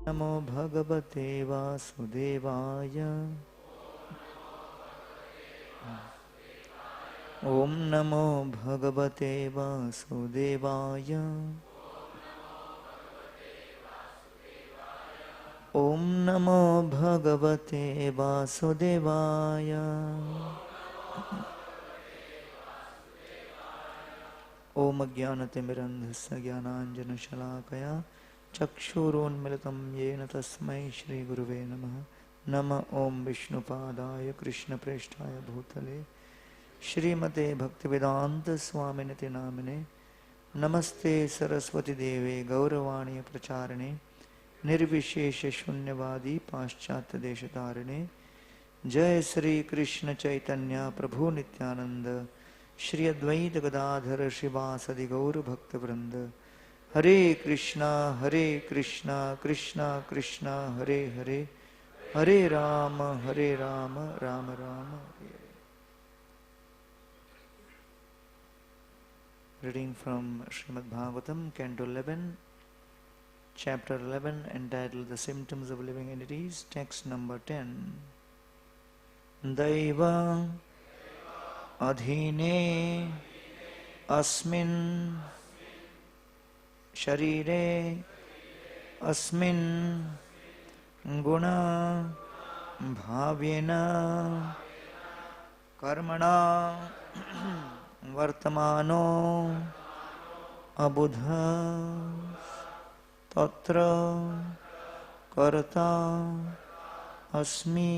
नमो भगवते वासुदेवाय। ओम नमो भगवते वासुदेवाय। ओम नमो भगवते वासुदेवाय। ओम अज्ञानतिमिरन्धस्य ज्ञानाञ्जनशलाकया चक्षुरोन्मिलितं येन तस्मै श्रीगुरुवे नमः। नमः ओम विष्णुपादाय कृष्णप्रेष्ठाय भूतले श्रीमते भक्तिवेदांत स्वामिनिति नामिने। नमस्ते सरस्वती देवे गौरवाणी प्रचारिणे निर्विशेष शून्यवादी पाश्चात्य देशतारिणे। जय श्री कृष्ण चैतन्य प्रभु नित्यानंद श्री अद्वैत गदाधर श्रीवासदि गौर भक्तवृंद। हरे कृष्णा कृष्णा कृष्णा हरे हरे, हरे राम राम राम हरे। Reading from Srimad Bhagavatam, Canto 11, Chapter 11, entitled The Symptoms of Living Entities, text number 10. Daiva adhine asmin sharire asmin guna bhavyena karmana वर्तमानो अबुधा तत्र कर्ता अस्मि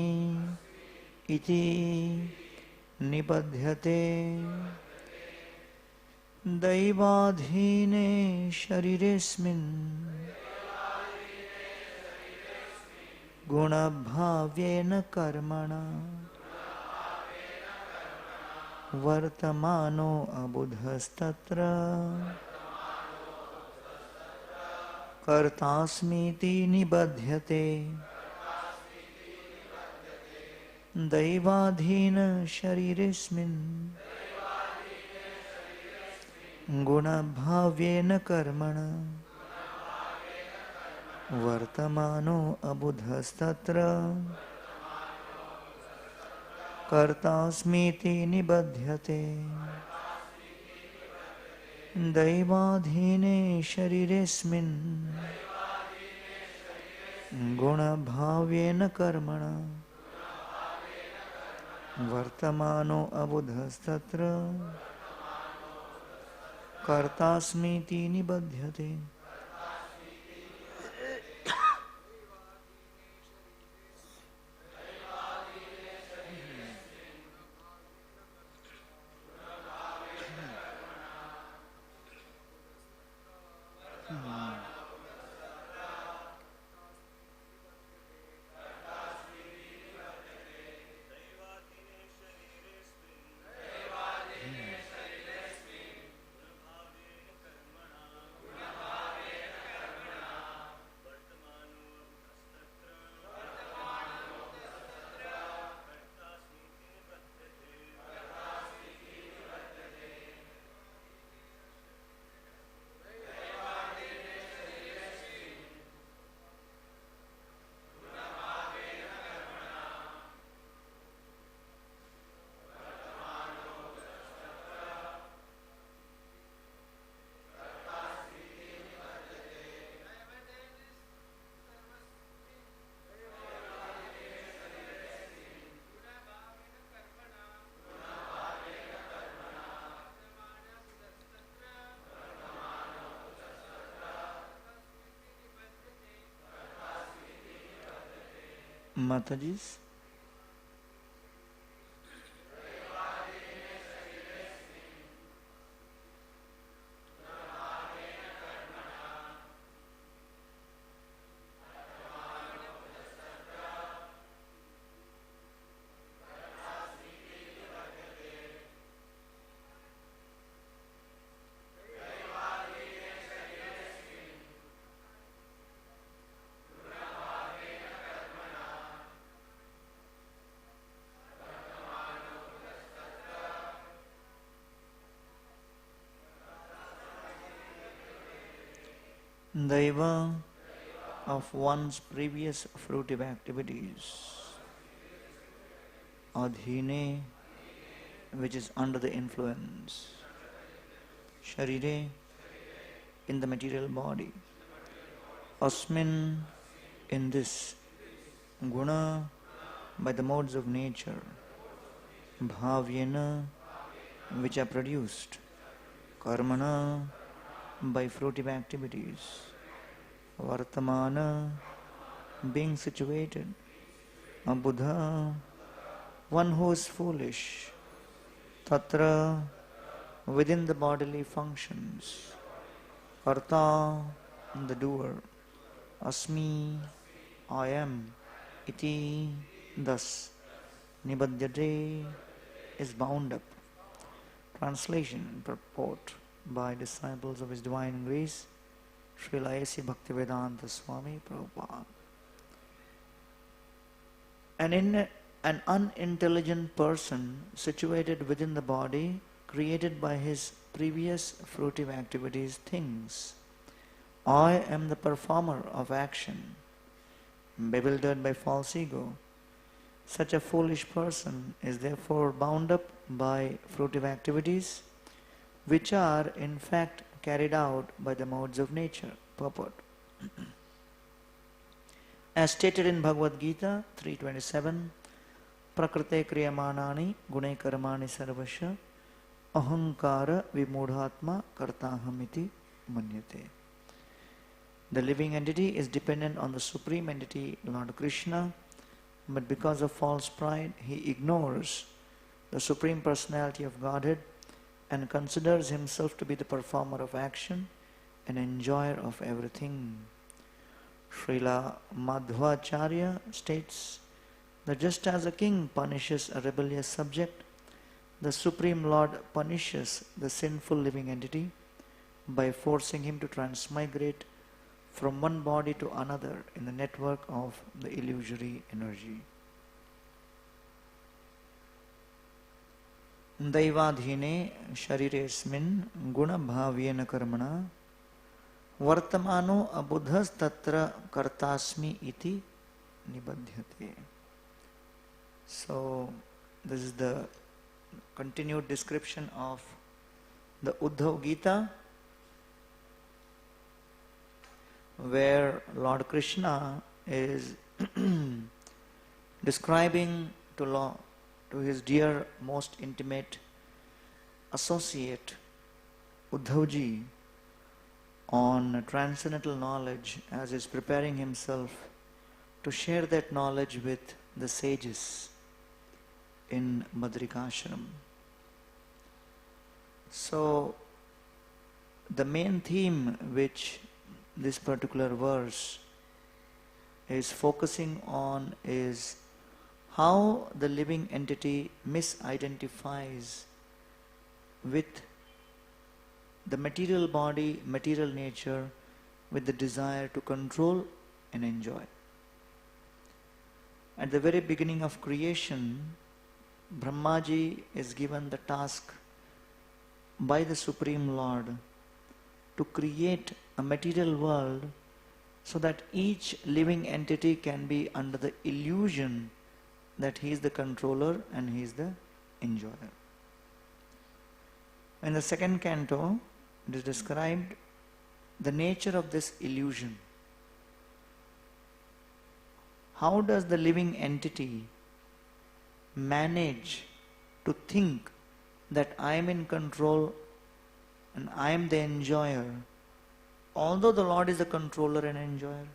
इति निबध्यते। दैवाधीने शरीरेऽस्मिन् गुणभावेन कर्मणा वर्तमानो अबुधस्तत्र कर्तास्मीति निबध्यते। दैवाधीन शरीरेऽस्मिन् गुणभावेन कर्मणा वर्तमानो अबुधस्तत्र कर्तास्मीति निबध्यते। दैवाधीने शरीरेऽस्मिन् गुणभावेन कर्मणा वर्तमानो अबुधस्तत्र कर्तास्मीति निबध्यते। Mataji. दैव of one's previous fruitive activities. Adhine, which is under the influence. Sharire, in the material body. Asmin, in this. Guna, by the modes of nature. Bhavyena, which are produced. Karmana, by fruitive activities. Vartamana, being situated. Abudha, one who is foolish. Tatra, within the bodily functions. Karta, the doer. Asmi, I am. Iti, thus. Nibadhyate, is bound up. Translation, purport by disciples of His Divine Grace, Srila Bhaktivedanta Swami Prabhupada. An unintelligent person situated within the body, created by his previous fruitive activities, thinks, I am the performer of action. Bewildered by false ego, such a foolish person is therefore bound up by fruitive activities, which are in fact carried out by the modes of nature. Purport. As stated in Bhagavad Gita 3.27, Prakrite kriyamanani gune karmani sarvasya ahankara vimudhatma kartahamiti manyate. The living entity is dependent on the Supreme Entity, Lord Krishna, but because of false pride, he ignores the Supreme Personality of Godhead and considers himself to be the performer of action and enjoyer of everything. Srila Madhvacharya states that just as a king punishes a rebellious subject, the Supreme Lord punishes the sinful living entity by forcing him to transmigrate from one body to another in the network of the illusory energy. Daivadhine shariresmin guna bhavyena karmana vartamano abudhas tatra kartasmi iti nibadhyate. So, this is the continued description of the Uddhav Gita, where Lord Krishna is describing to his dear, most intimate associate, Uddhavji, on transcendental knowledge as he is preparing himself to share that knowledge with the sages in Badrikashram. So, the main theme which this particular verse is focusing on is how the living entity misidentifies with the material body, material nature, with the desire to control and enjoy. At the very beginning of creation, Brahmaji is given the task by the Supreme Lord to create a material world so that each living entity can be under the illusion that he is the controller and he is the enjoyer. In the second canto, it is described the nature of this illusion. How does the living entity manage to think that I am in control and I am the enjoyer, although the Lord is the controller and enjoyer?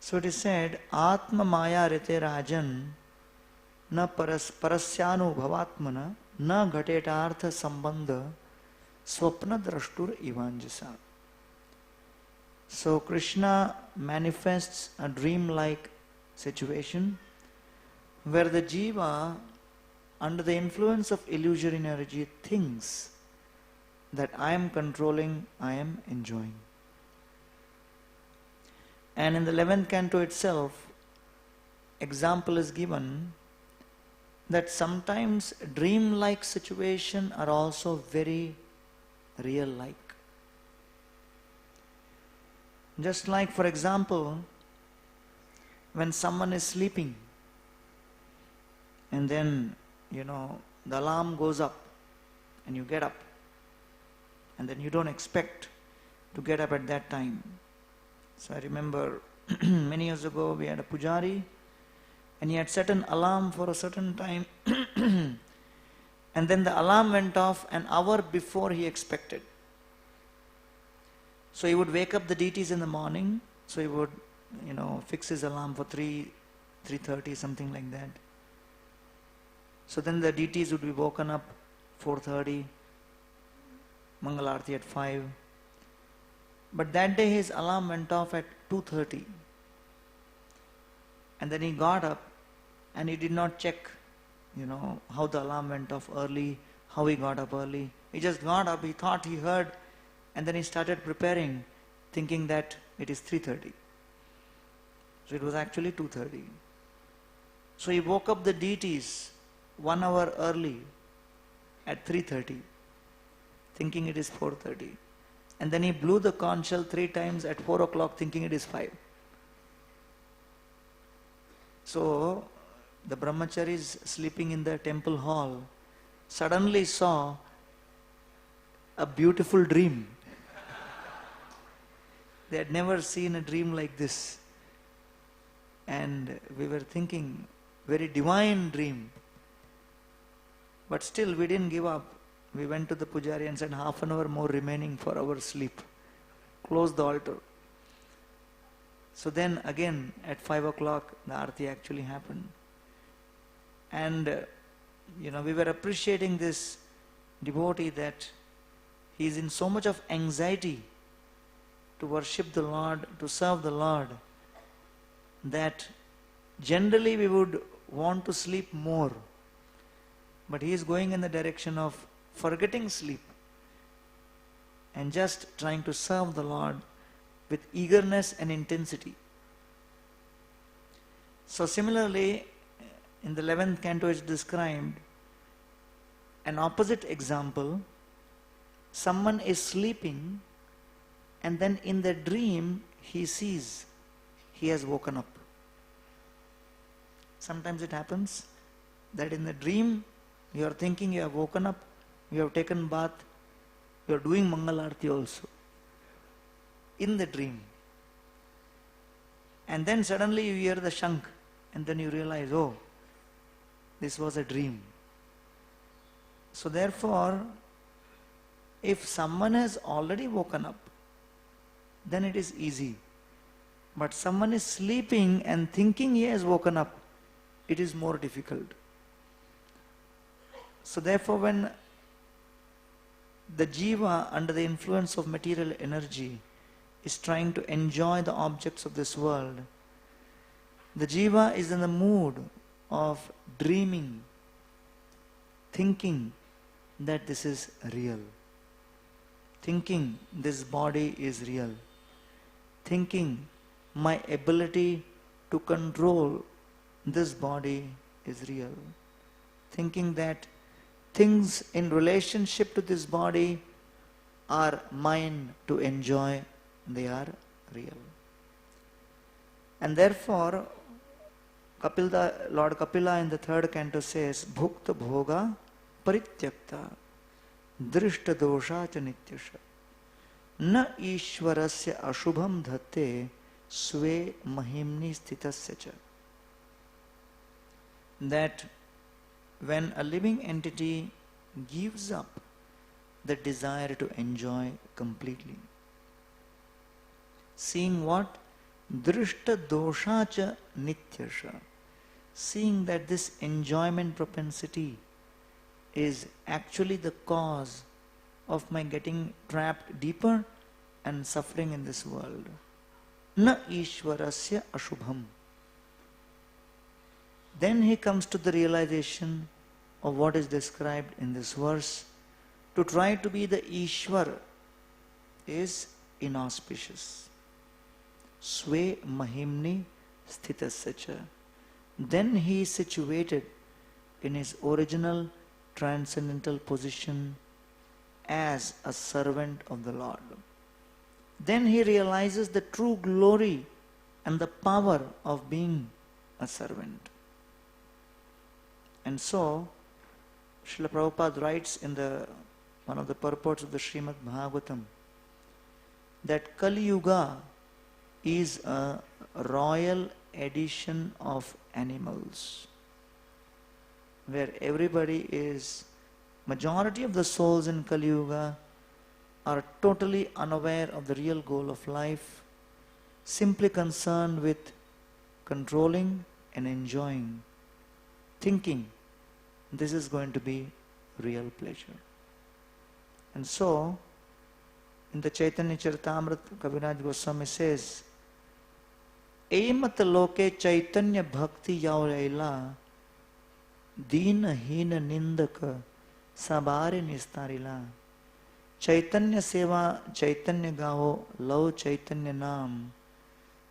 So it is said, Atma Maya Rite Rajan na parasyanu bhavatmana na ghatetartha sambandha swapna drashtur ivanjasa. So Krishna manifests a dream-like situation where the jiva, under the influence of illusory energy, thinks that I am controlling, I am enjoying. And in the 11th canto itself, example is given that sometimes dream-like situations are also very real-like. Just like, for example, when someone is sleeping and then, the alarm goes up and you get up, and then you don't expect to get up at that time. So I remember many years ago we had a pujari and he had set an alarm for a certain time and then the alarm went off an hour before he expected. So he would wake up the deities in the morning, so he would, fix his alarm for 3:30, something like that. So then the deities would be woken up 4:30, Mangalarti at 5. But that day his alarm went off at 2:30. And then he got up and he did not check, how the alarm went off early, how he got up early. He just got up, he thought he heard, and then he started preparing, thinking that it is 3:30. So it was actually 2:30. So he woke up the deities 1 hour early at 3:30, thinking it is 4:30. And then he blew the conch shell 3 times at 4 o'clock, thinking it is 5. So the brahmacharis sleeping in the temple hall suddenly saw a beautiful dream. They had never seen a dream like this. And we were thinking, very divine dream. But still we didn't give up. We went to the pujari and said, half an hour more remaining for our sleep. Close the altar. So then again at 5 o'clock the arati actually happened. And we were appreciating this devotee that he is in so much of anxiety to worship the Lord, to serve the Lord, that generally we would want to sleep more. But he is going in the direction of forgetting sleep and just trying to serve the Lord with eagerness and intensity. So similarly, in the 11th canto is described an opposite example. Someone is sleeping and then in the dream he sees he has woken up. Sometimes it happens that in the dream you are thinking you have woken up, you have taken bath, you are doing Mangalarti also. In the dream. And then suddenly you hear the shank and then you realize, oh, this was a dream. So therefore, if someone has already woken up, then it is easy. But someone is sleeping and thinking he has woken up, it is more difficult. So therefore, when the jiva under the influence of material energy is trying to enjoy the objects of this world, the jiva is in the mood of dreaming, thinking that this is real, thinking this body is real, thinking my ability to control this body is real, thinking that things in relationship to this body are mine to enjoy, they are real. And therefore, Lord Kapila in the 3rd canto says, Bhukta Bhoga Parityakta Drishta Dosha Cha Nityasha Na Ishwarasya Ashubham Dhatte Swe Mahimni Sthitasya Cha. That when a living entity gives up the desire to enjoy completely, seeing what? Drishta dosha cha nityasha. Seeing that this enjoyment propensity is actually the cause of my getting trapped deeper and suffering in this world. Na ishwarasya ashubham. Then he comes to the realization of what is described in this verse. To try to be the Ishwar is inauspicious. Swe mahimni sthitasya cha. Then he is situated in his original transcendental position as a servant of the Lord. then he realizes the true glory and the power of being a servant. And so, Srila Prabhupada writes in one of the purports of the Srimad Bhagavatam that Kaliyuga is a royal edition of animals, where majority of the souls in Kaliyuga are totally unaware of the real goal of life, simply concerned with controlling and enjoying, thinking this is going to be real pleasure. And so, in the Chaitanya Charitamrita, Kaviraj Goswami says, Eimat loke Chaitanya bhakti yauraila, dina hina nindaka, sabari nistarila. Chaitanya seva Chaitanya gao, lau Chaitanya nam,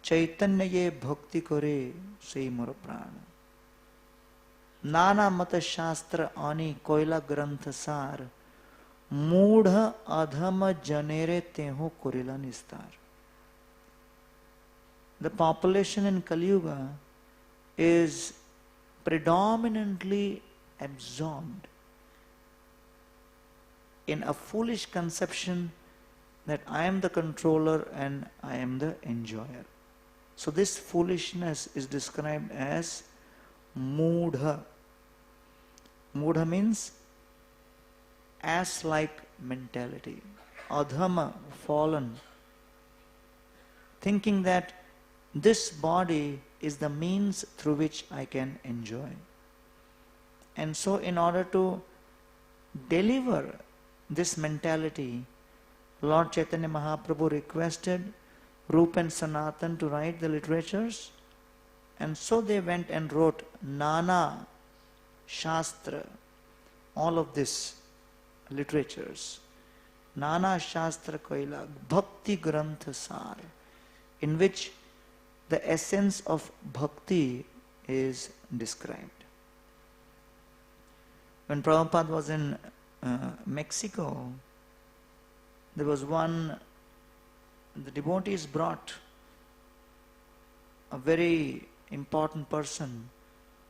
Chaitanya ye bhakti kore, sei mora prana. Nana mata shastra ani koila grantha sar, Moodha adhama janere teho kurila nistar. The population in Kaliyuga is predominantly absorbed in a foolish conception that I am the controller and I am the enjoyer. So this foolishness is described as moodha. Moodha means ass-like mentality. Adhama, fallen. Thinking that this body is the means through which I can enjoy. And so in order to deliver this mentality, Lord Chaitanya Mahaprabhu requested Rupa and Sanatan to write the literatures, and so they went and wrote Nana, Shastra, all of this literatures. Nana Shastra Koila, Bhakti Grantha Sar, in which the essence of bhakti is described. When Prabhupada was in Mexico, there was the devotees brought a very important person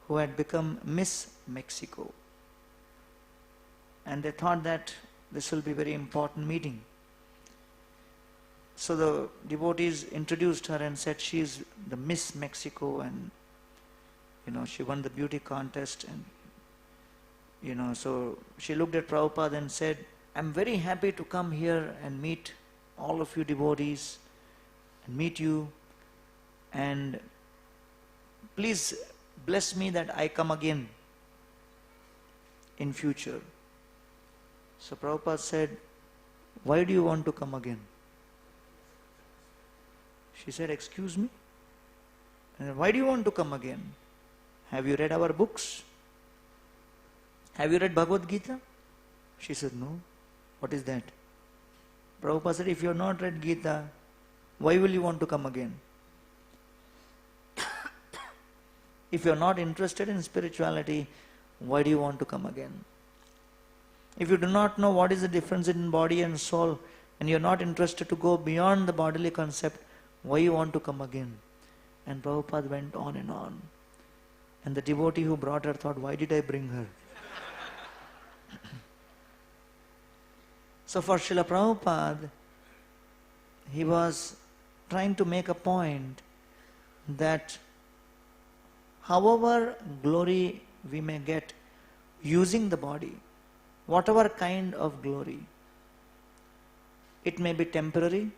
who had become Miss Mexico. And they thought that this will be a very important meeting. So the devotees introduced her and said she is the Miss Mexico, and she won the beauty contest, and so she looked at Prabhupada and said, I'm very happy to come here and meet all of you devotees and meet you, and please bless me that I come again in future. So Prabhupada said, why do you want to come again? She said, excuse me? And why do you want to come again? Have you read our books? Have you read Bhagavad Gita? She said, no. What is that? Prabhupada said, if you have not read Gita, why will you want to come again? If you are not interested in spirituality, why do you want to come again? If you do not know what is the difference in body and soul, and you are not interested to go beyond the bodily concept, why you want to come again? And Prabhupada went on and on. And the devotee who brought her thought, why did I bring her? So for Srila Prabhupada, he was trying to make a point that however glory we may get using the body, whatever kind of glory, it may be temporary,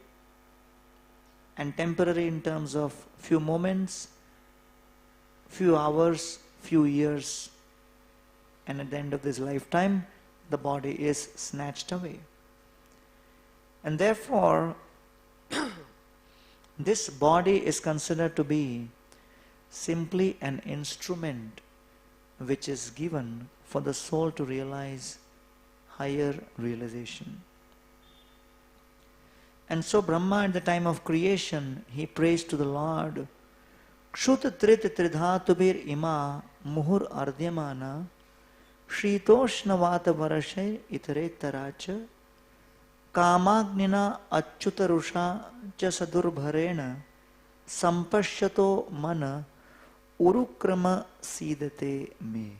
and temporary in terms of few moments, few hours, few years, and at the end of this lifetime, the body is snatched away. And therefore, this body is considered to be simply an instrument which is given for the soul to realize higher realization. And so Brahma at the time of creation, he prays to the Lord, Kshuta trit tridhatubir ima muhur ardyamana Shitoshna vata varashay itare taracha Kamagnina achyutarusha cha sadurbharena sampashyato mana urukrama sidate me.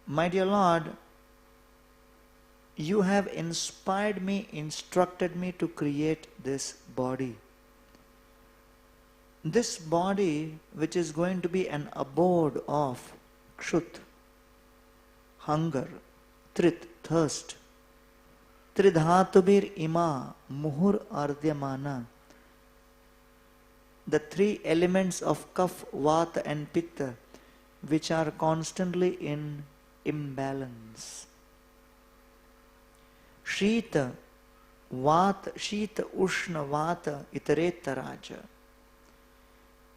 My dear Lord, you have inspired me, instructed me to create this body. This body which is going to be an abode of kshut, hunger, trit, thirst, tridhatubir ima muhur ardyamana, the three elements of kapha, vata and pitta which are constantly in imbalance. Shita, vata, shita, ushna, vata, itaretaraja.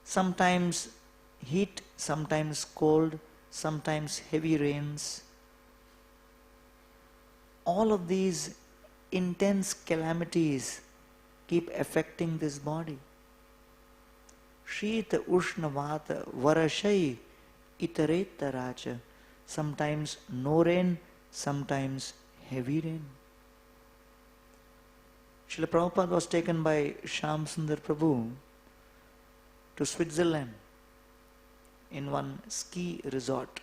Sometimes heat, sometimes cold, sometimes heavy rains. All of these intense calamities keep affecting this body. Shita, ushna, vata, varashai, itaretaraja. Sometimes no rain, sometimes heavy rain. Srila Prabhupada was taken by Shyam Sundar Prabhu to Switzerland in one ski resort.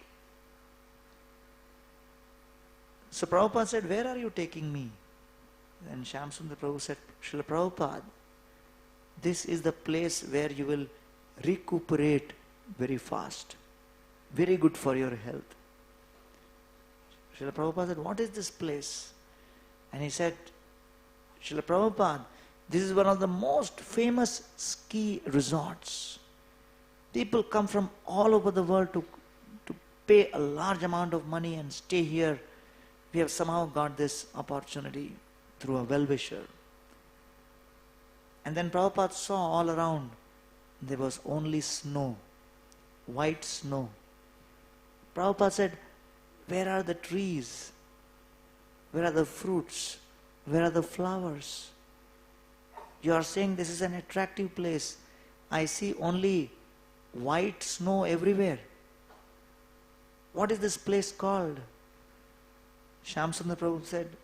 So Prabhupada said, "Where are you taking me?" And Shyam Sundar Prabhu said, "Srila Prabhupada, this is the place where you will recuperate very fast. Very good for your health." Srila Prabhupada said, "What is this place?" And he said, "Srila Prabhupada, this is one of the most famous ski resorts. People come from all over the world to pay a large amount of money and stay here. We have somehow got this opportunity through a well-wisher." And then Prabhupada saw all around, there was only snow, white snow. Prabhupada said, "Where are the trees? Where are the fruits? Where are the flowers? You are saying this is an attractive place. I see only white snow everywhere. What is this place called?" Shyam Sundar Prabhu said,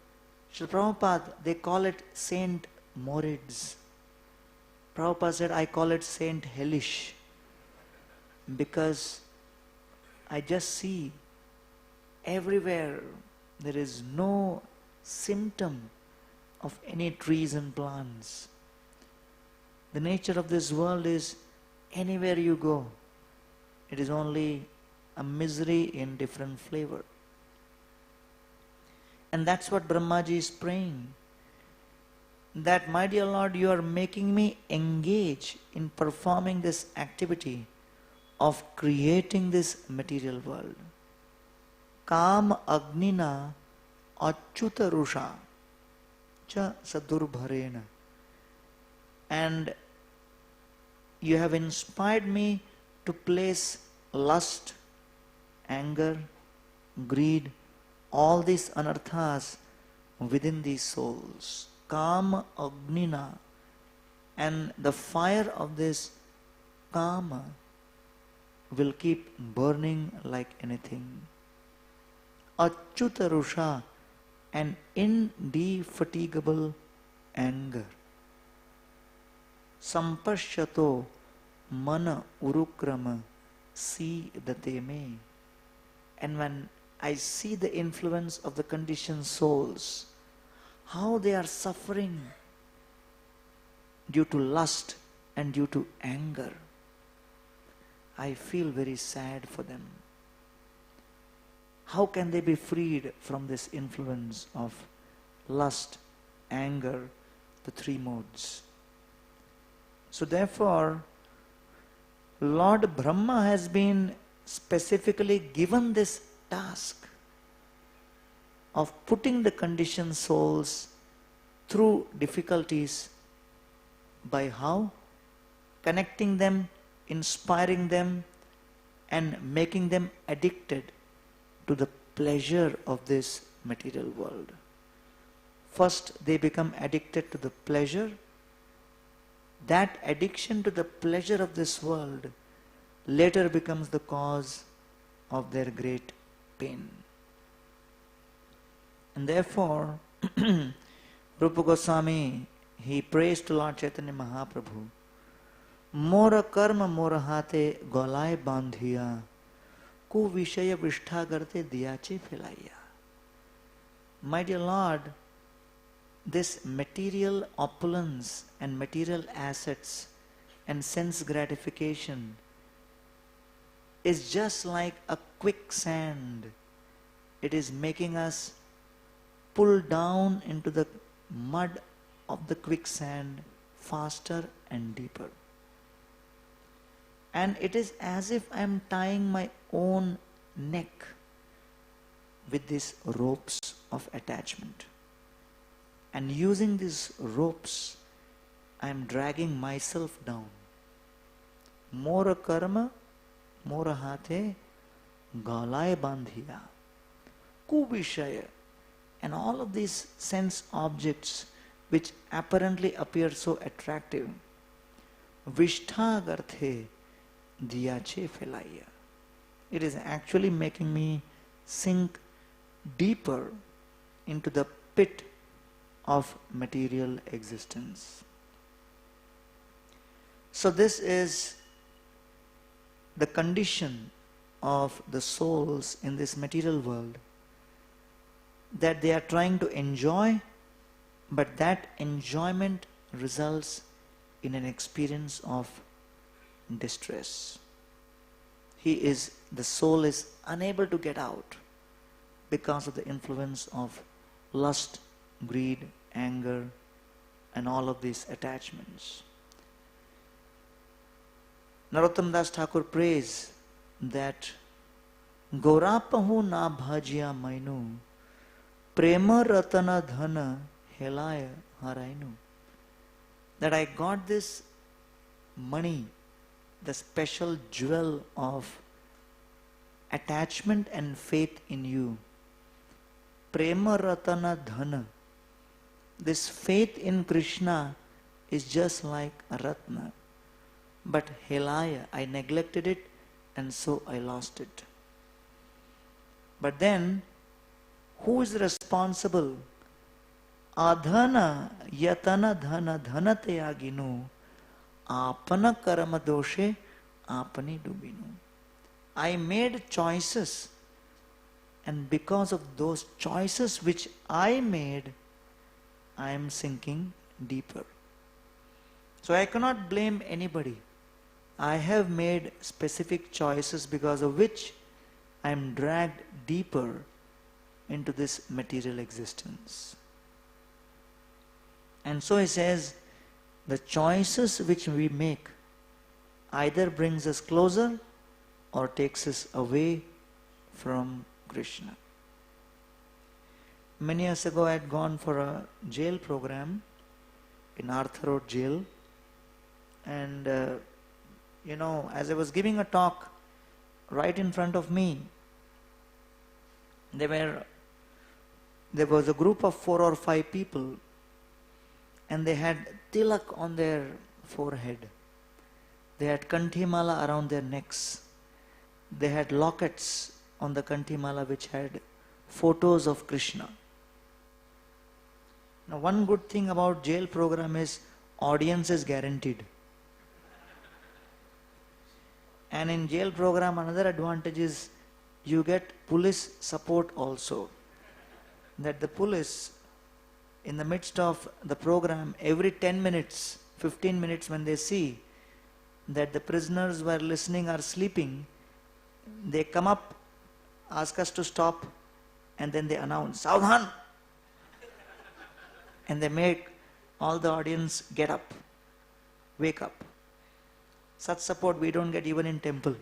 "Srila Prabhupada, they call it Saint Moritz." Prabhupada said, "I call it Saint Hellish, because I just see everywhere there is no symptom of any trees and plants. The nature of this world is anywhere you go, it is only a misery in different flavor." And that's what Brahmaji is praying. That, my dear Lord, you are making me engage in performing this activity of creating this material world. Kam agnina achyuta rusha cha sadurbharena. And you have inspired me to place lust, anger, greed, all these anarthas within these souls. Kama agnina. And the fire of this kama will keep burning like anything. Achyuta rusha, an indefatigable anger. Sampashyato mana urukrama sidate me. And when I see the influence of the conditioned souls, how they are suffering due to lust and due to anger, I feel very sad for them. How can they be freed from this influence of lust, anger, the three modes? So therefore, Lord Brahma has been specifically given this task of putting the conditioned souls through difficulties by how? Connecting them, inspiring them, and making them addicted to the pleasure of this material world. First, they become addicted to the pleasure. That addiction to the pleasure of this world later becomes the cause of their great pain. And therefore, Rupa Goswami, he prays to Lord Chaitanya Mahaprabhu. Mora karma mora hate golai bandhiya, ku vishaya vishtha garte diyache philaiya. My dear Lord, this material opulence and material assets and sense gratification is just like a quicksand. It is making us pull down into the mud of the quicksand faster and deeper. And it is as if I am tying my own neck with these ropes of attachment. And using these ropes, I am dragging myself down. Mora karma, mora hate, galai bandhiya, kubishaya, and all of these sense objects which apparently appear so attractive. Vishtha garthe diyache felaiya. It is actually making me sink deeper into the pit of material existence. So this is the condition of the souls in this material world, that they are trying to enjoy, but that enjoyment results in an experience of distress. The soul is unable to get out because of the influence of lust, greed, anger, and all of these attachments. Narottam Das Thakur prays that Gaurapahu na bhajya mainu prema ratana dhana helaya harainu. That I got this money, the special jewel of attachment and faith in you. Prema ratana dhana. This faith in Krishna is just like a ratna. But helaya, I neglected it and so I lost it. But then, who is responsible? Adhana yatana dhana dhanate aginu apana karma doshe apani dubinu. I made choices, and because of those choices which I made, I am sinking deeper. So I cannot blame anybody. I have made specific choices because of which I am dragged deeper into this material existence. And so he says, the choices which we make either brings us closer or takes us away from Krishna. Many years ago I had gone for a jail program in Arthur Road jail, and as I was giving a talk, right in front of me there was a group of 4 or 5 people, and they had tilak on their forehead. They had kanthimala around their necks. They had lockets on the kanthimala which had photos of Krishna. Now, one good thing about jail program is audience is guaranteed. And in jail program, another advantage is you get police support also. That the police, in the midst of the program, every 10 minutes, 15 minutes, when they see that the prisoners who are listening are sleeping, they come up, ask us to stop, and then they announce, Savdhan! And they make all the audience get up, wake up. Such support we don't get even in temple.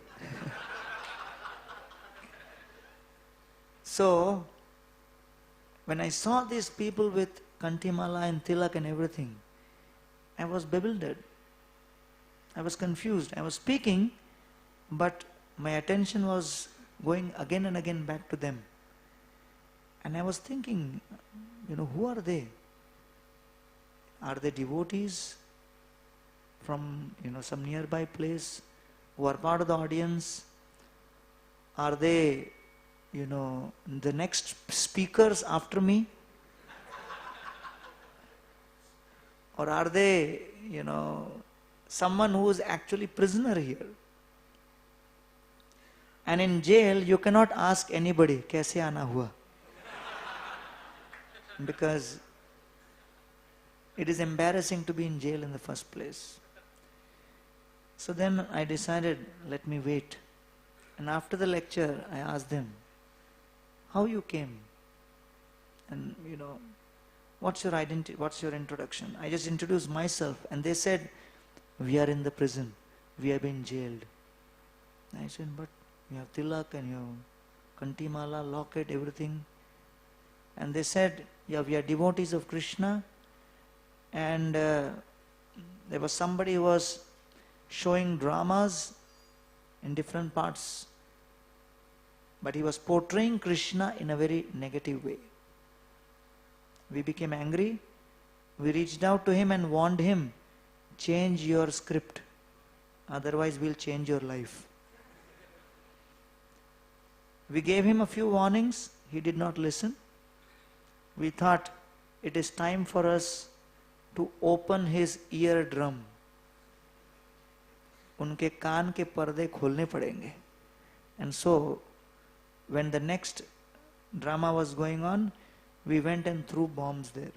So, when I saw these people with kanthimala and tilak and everything, I was bewildered. I was confused. I was speaking, but my attention was going again and again back to them. And I was thinking, who are they? Are they devotees from some nearby place who are part of the audience? Are they the next speakers after me? Or are they, someone who is actually prisoner here? And in jail, you cannot ask anybody, kaise aana hua? Because it is embarrassing to be in jail in the first place. So then I decided, let me wait. And after the lecture, I asked them, how you came? And what's your identity, what's your introduction? I just introduced myself and they said, we are in the prison, we have been jailed. I said, but you have tilak and you have kantimala, locket, everything. And they said, yeah, we are devotees of Krishna. And there was somebody who was showing dramas in different parts. But he was portraying Krishna in a very negative way. We became angry. We reached out to him and warned him, change your script. Otherwise we'll change your life. We gave him a few warnings. He did not listen. We thought it is time for us to open his eardrum. उनके कान के पर्दे खोलने पड़ेंगे. And so, when the next drama was going on, we went and threw bombs there.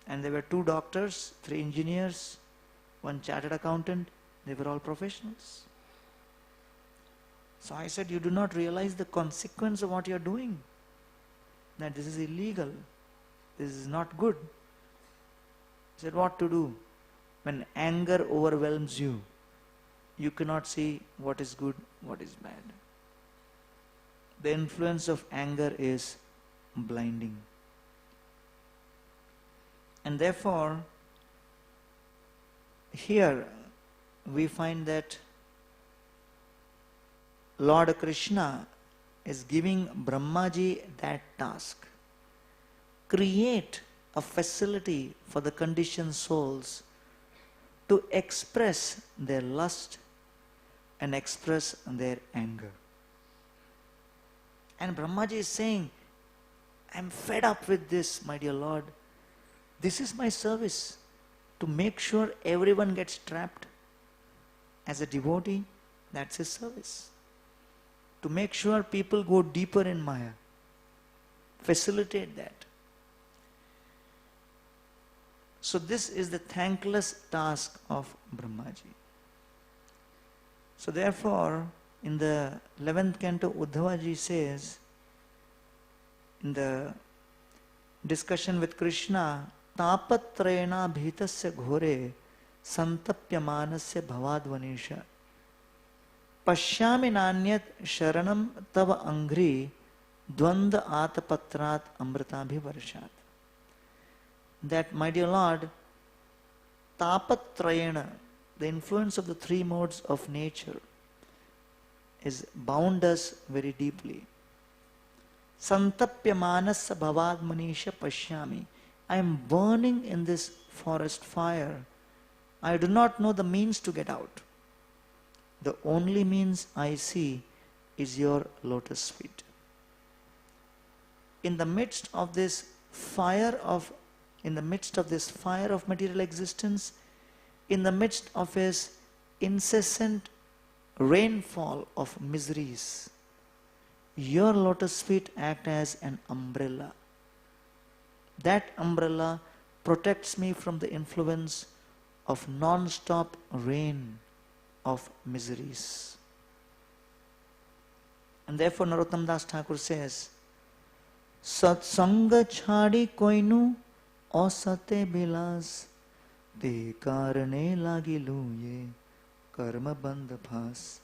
And there were 2 doctors, 3 engineers, 1 chartered accountant. They were all professionals. So I said, you do not realize the consequence of what you are doing. That this is illegal. This is not good. He said, what to do? When anger overwhelms you, you cannot see what is good, what is bad. The influence of anger is blinding. And therefore, here we find that Lord Krishna is giving Brahmaji that task. Create a facility for the conditioned souls to express their lust and express their anger. And Brahmaji is saying, I'm fed up with this, my dear Lord. This is my service, to make sure everyone gets trapped. As a devotee, that's his service. To make sure people go deeper in Maya. Facilitate that. So this is the thankless task of Brahmaji. So therefore, in the 11th canto, Uddhavaji says, in the discussion with Krishna, Tapatrayena bhitasya ghore santapyamanasya bhavadvanisha pashyami nanyat sharanam tava angri dvanda atapatrat amritabhivarshat. That, my dear Lord, tapatrayena, the influence of the 3 modes of nature, is bound us very deeply. Santapyamanasya bhavadmanisha pashyami. I am burning in this forest fire. I do not know the means to get out. The only means I see is your lotus feet. In the midst of this fire of material existence, in the midst of his incessant rainfall of miseries, your lotus feet act as an umbrella. That umbrella protects me from the influence of non-stop rain of miseries. And therefore Narottam Das Thakur says, Satsanga chhadi koinu asate bilas te karane lagilu ye karma bandha phas.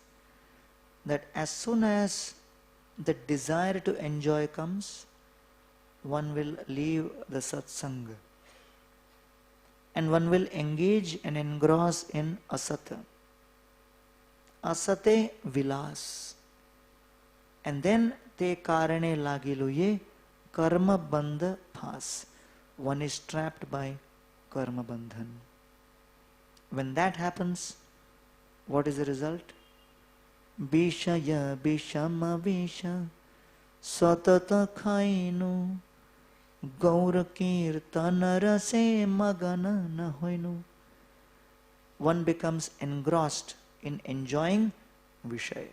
That as soon as the desire to enjoy comes, one will leave the satsanga and one will engage and engross in asata. Asate vilas. And then te karane lagilu ye karma bandha phas. One is trapped by karma bandhan. When that happens, what is the result? Bishaya bishama visha satata khainu Gaur kirtan rase magana na hoinu. One becomes engrossed in enjoying Vishaya.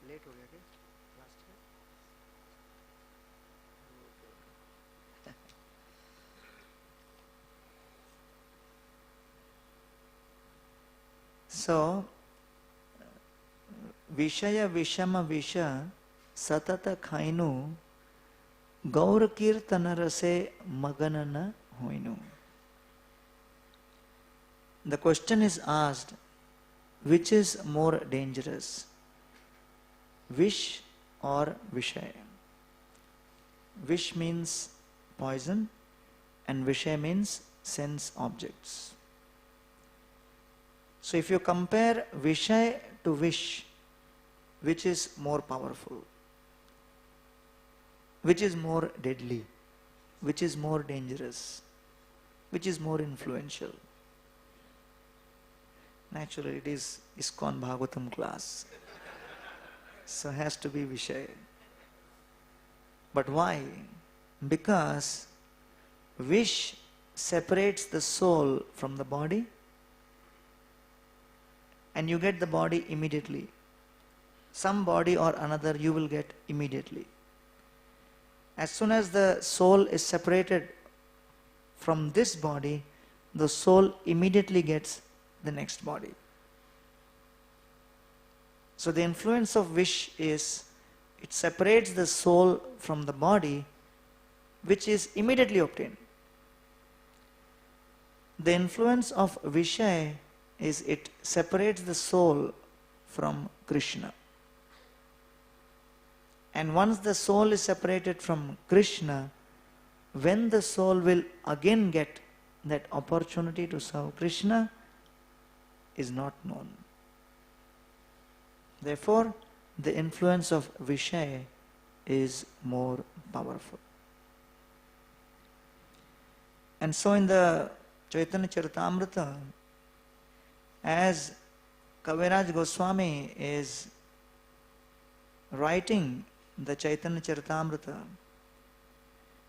Late हो गया क्या? Last year? So, Vishaya Vishama Visha Satata Khainu Gaur Kirtana Rase Maganana Hoinu. The question is asked, which is more dangerous, Vish or Vishaya? Vish means poison and Vishaya means sense objects. So if you compare Vishaya to Vish, which is more powerful? Which is more deadly? Which is more dangerous? Which is more influential? Naturally, it is ISKCON Bhagavatam class. So has to be Vishaya. But why? Because Vish separates the soul from the body and you get the body immediately. Some body or another you will get immediately. As soon as the soul is separated from this body, the soul immediately gets the next body. So the influence of Vish is, it separates the soul from the body, which is immediately obtained. The influence of Vishaya is it separates the soul from Krishna. And once the soul is separated from Krishna, when the soul will again get that opportunity to serve Krishna is not known. Therefore, the influence of Vishaya is more powerful. And so in the Chaitanya Charitamrita, as Kaviraj Goswami is writing the Chaitanya Charitamrita,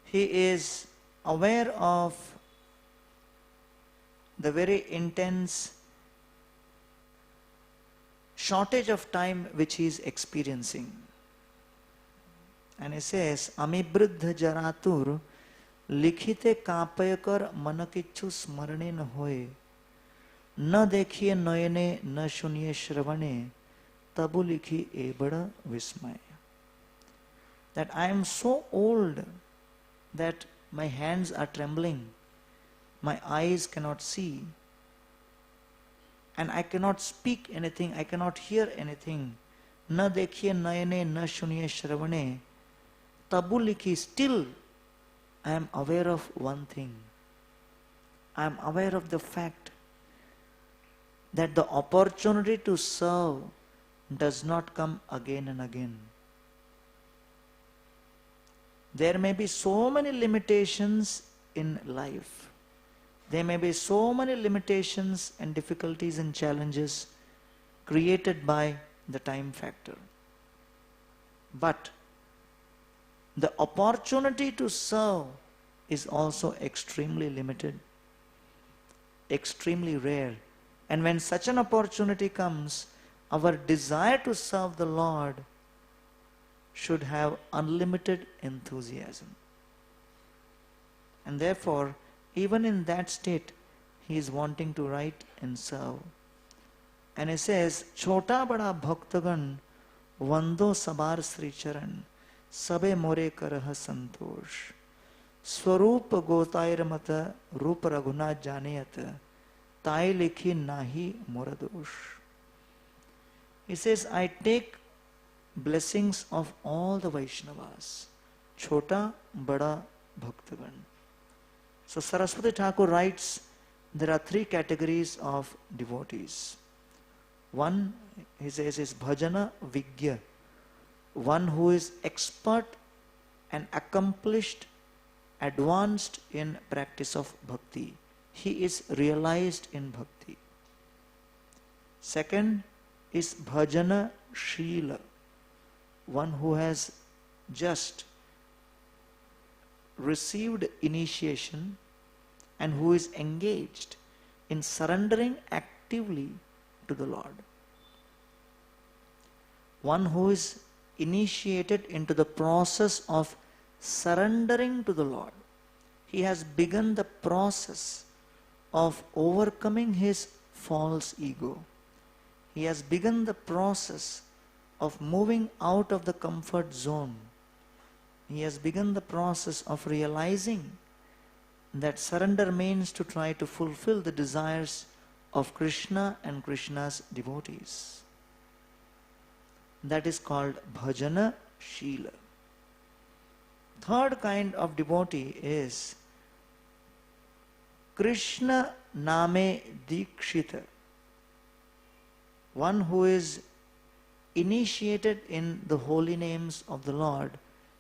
he is aware of the very intense shortage of time which he is experiencing. And he says, Amibriddha jaratur likhite kapayakar manakichu smarane na hoye na dekhiye noyane na shuniye shravane tabu likhi e bada vismay. That I am so old that my hands are trembling, my eyes cannot see, and I cannot speak anything, I cannot hear anything. Na dekhiye nayane na shuniye shravane tabu likhi. Still I am aware of one thing. I am aware of the fact that the opportunity to serve does not come again and again. There may be so many limitations in life. There may be so many limitations and difficulties and challenges created by the time factor. But the opportunity to serve is also extremely limited, extremely rare. And when such an opportunity comes, our desire to serve the Lord should have unlimited enthusiasm. And therefore, even in that state, he is wanting to write and serve. And he says, Chota bada bhaktagan vando sabar sri charan sabe more karaha santosh swarup gotair mata rup raguna janeyat tai likhi nahi moradosh. He says, I take blessings of all the Vaishnavas, Chota Bada Bhaktagan. So Saraswati Thakur writes, there are three categories of devotees. One, he says, is Bhajana Vigya, one who is expert and accomplished, advanced in practice of bhakti. he is realized in bhakti. Second is bhajana shila, one who has just received initiation and who is engaged in surrendering actively to the Lord. One who is initiated into the process of surrendering to the Lord. He has begun the process of overcoming his false ego. He has begun the process of moving out of the comfort zone. He has begun the process of realizing that surrender means to try to fulfill the desires of Krishna and Krishna's devotees. That is called bhajana shila. Third kind of devotee is Krishna name dikshita, one who is initiated in the holy names of the Lord,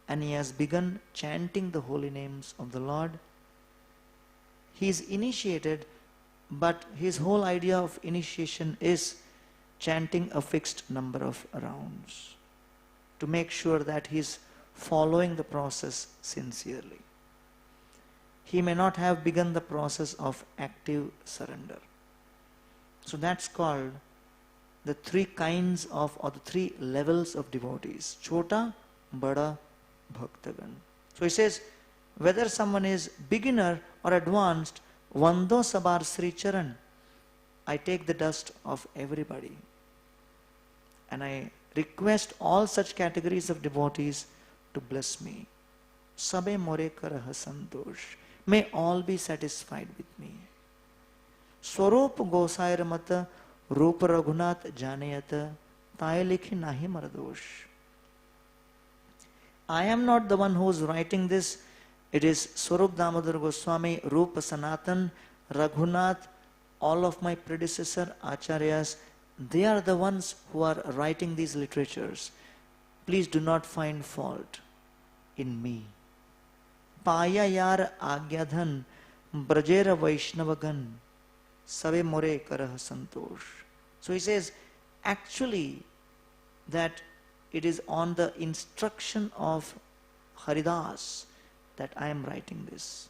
and he has begun chanting the holy names of the Lord. He is initiated, but his whole idea of initiation is chanting a fixed number of rounds to make sure that he is following the process sincerely. He may not have begun the process of active surrender. So that's called the three kinds of, or the three levels of devotees. Chota, Bada, Bhaktagan. So he says, whether someone is beginner or advanced, Vando Sabar Sri Charan, I take the dust of everybody. And I request all such categories of devotees to bless me. Sabe more karaha santosh. May all be satisfied with me. Swarup Gosair Mata Rupa Raghunath Janayata Taylikhi Nahi Maradosh. I am not the one who is writing this. It is Swarup Damodar Goswami, Rupa Sanatan, Raghunath, all of my predecessor Acharyas. They are the ones who are writing these literatures. Please do not find fault in me. Paya yar agyadhan brajera vaishnavagan save more karah santosh. So he says, actually, that it is on the instruction of Haridas that I am writing this.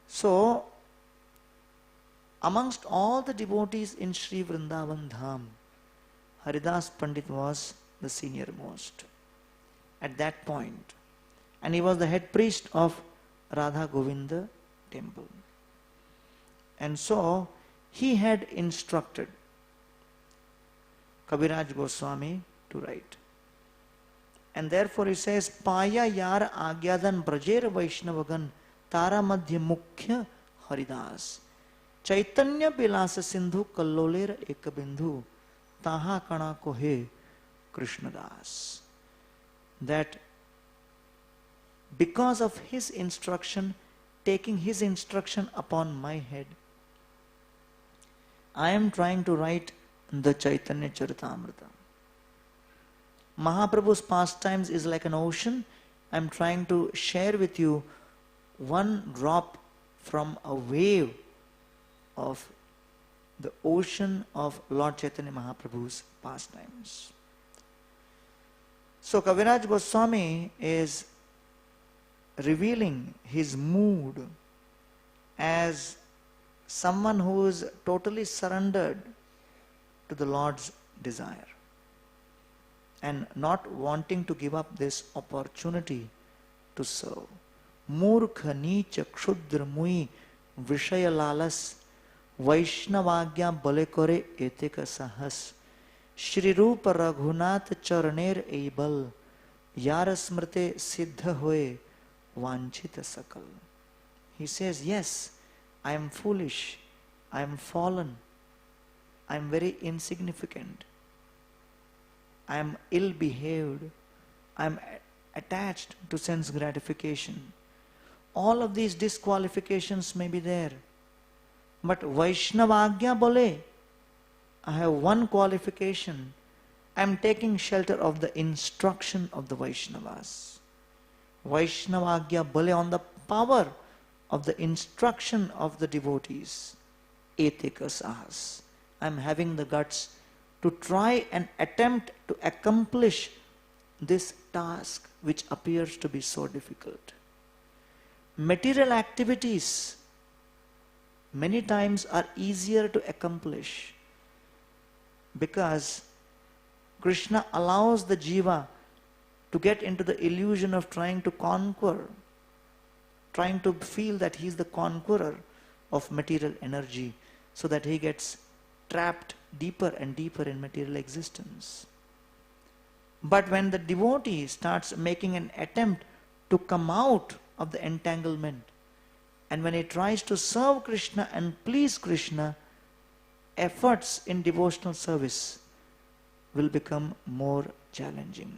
So, amongst all the devotees in Sri Vrindavan Dham, Haridas Pandit was the senior most at that point. And he was the head priest of Radha Govinda temple. And so, he had instructed Kaviraj Goswami to write. And therefore he says, Paya yar agyadan brajer vaishnavagan tara madhya mukhya Haridas. Chaitanya bilasa sindhu kalloler ekabindhu taha kana kohe Krishnadas. That because of his instruction, taking his instruction upon my head, I am trying to write the Chaitanya Charitamrita. Mahaprabhu's pastimes is like an ocean. I am trying to share with you one drop from a wave of the ocean of Lord Chaitanya Mahaprabhu's pastimes. So Kaviraj Goswami is revealing his mood as someone who is totally surrendered to the Lord's desire and not wanting to give up this opportunity to serve. Murkha Nicha Kshudra Mui Vishaya Lalas Vaishnavagya Balekore Etika Sahas Shri Rupa Raghunath Charner Eibal Yarasmrte Siddha Hoye Vanchita Sakal. He says, yes, I am foolish, I am fallen, I am very insignificant, I am ill-behaved, I am attached to sense gratification. All of these disqualifications may be there. But Vaishnavagya Bole, I have one qualification. I am taking shelter of the instruction of the Vaishnavas. Vaishnavagya Bole, on the power of the instruction of the devotees. Etika sahas. I am having the guts to try and attempt to accomplish this task which appears to be so difficult. Material activities many times are easier to accomplish because Krishna allows the jiva to get into the illusion of trying to conquer, trying to feel that he is the conqueror of material energy, so that he gets trapped deeper and deeper in material existence. But when the devotee starts making an attempt to come out of the entanglement, and when he tries to serve Krishna and please Krishna, efforts in devotional service will become more challenging.